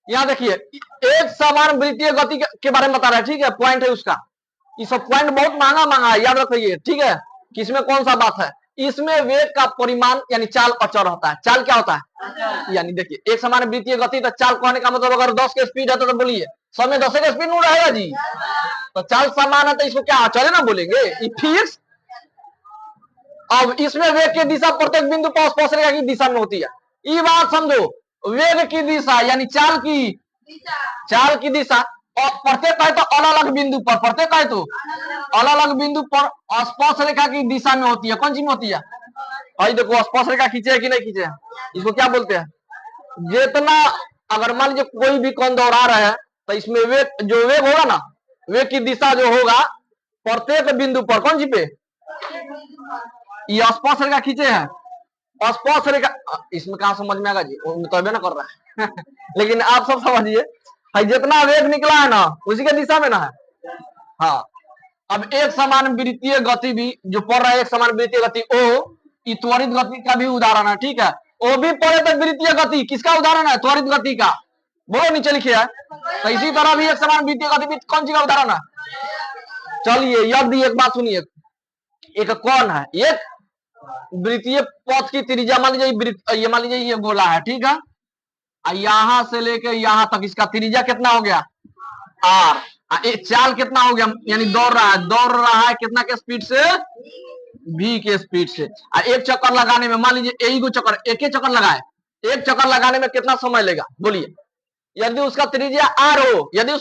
यहाँ देखिए, एक समान वृत्तीय गति के बारे में बता रहा है, ठीक है, पॉइंट है उसका। ये सब पॉइंट बहुत महंगा महंगा है, याद रखिए, ठीक है, किसमें कौन सा बात है। इसमें वेग का परिमाण यानी चाल अचर होता है। चाल क्या होता है, यानी देखिए एक समान वृत्तीय गति, तो चाल कहने का मतलब अगर 10 के स्पीड है तो बोलिए सब में 10 के स्पीड नहीं रहेगा जी, तो चाल समान है तो इसको क्या अचर है ना बोलेंगे, ये फिक्स। अब इसमें वेग की दिशा प्रत्येक बिंदु पर स्पर्श रेखा की दिशा में होती है। ये बात समझो, वेग की दिशा यानी चाल की दिशा, और प्रत्येक कहे तो अलग अलग बिंदु पर, प्रत्येक कहे तो अलग अलग बिंदु पर स्पर्श रेखा की दिशा में होती है। कौन सी में होती है, भाई देखो स्पर्श रेखा खींचे है कि नहीं खींचे है, इसको क्या बोलते हैं, जितना अगर मान लीजिए कोई भी कौन दौड़ा रहे हैं तो इसमें वेग, जो वेग होगा ना, वेग की दिशा जो होगा प्रत्येक बिंदु पर, कौन सी पे, ये स्पर्श रेखा खींचे हैं, स्पर्श रेखा, इसमें कहा समझ में आएगा जी, तभी ना कर रहा है लेकिन आप सब समझिए, जितना वेग निकला है ना उसी के दिशा में ना है। हाँ, अब एक समान वृत्तीय गति भी जो पढ़ रहा है, एक समान वृत्तीय गति ओ, त्वरित गति का भी उदाहरण है। ठीक है, ओ भी पढ़े तो वृत्तीय गति किसका उदाहरण है? त्वरित गति का। बोलो नीचे लिखिए है। तो इसी तरह भी एक समान वृत्तीय गति भी कौन सी का उदाहरण है? चलिए यदि एक बात सुनिए, एक कौन है, एक वृत्तीय पथ की त्रिज्या मान लीजिए, ये मान लीजिए ये गोला है, ठीक है, यहां से लेके यहां तक इसका त्रिज्या कितना हो गया? आर। चाल कितना हो गया? यानी दौड़ रहा है कितना के स्पीड से? v के स्पीड से। एक चक्कर लगाने में मान लीजिए एक चक्कर, एक ही चक्कर लगाए, एक चक्कर लगाने में कितना समय लेगा बोलिए? यदि उसका त्रिज्या आर हो, यदि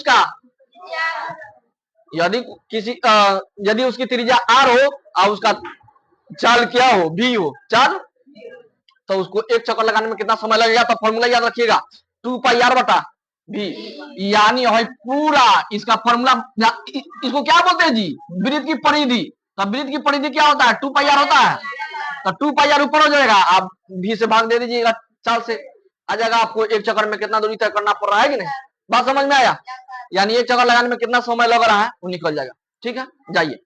उसकी त्रिज्या आर हो और उसका चाल क्या हो? v हो चाल, तो उसको एक चक्कर लगाने में कितना समय लगेगा? तो फॉर्मूला याद रखिएगा, 2πr बटा v, यानी है पूरा इसका फॉर्मूला। इसको क्या बोलते हैं जी? वृत्त की परिधि। तो वृत्त की परिधि क्या होता है? 2πr होता है। तो 2πr ऊपर हो जाएगा, आप v से भाग दे दीजिएगा, चाल से आ जाएगा। आपको एक चक्कर में कितना दूरी तय करना पड़ रहा है कि नहीं? बात समझ में आया? यानी एक चक्कर लगाने में कितना समय लग रहा है वो निकल जाएगा। ठीक है, जाइए।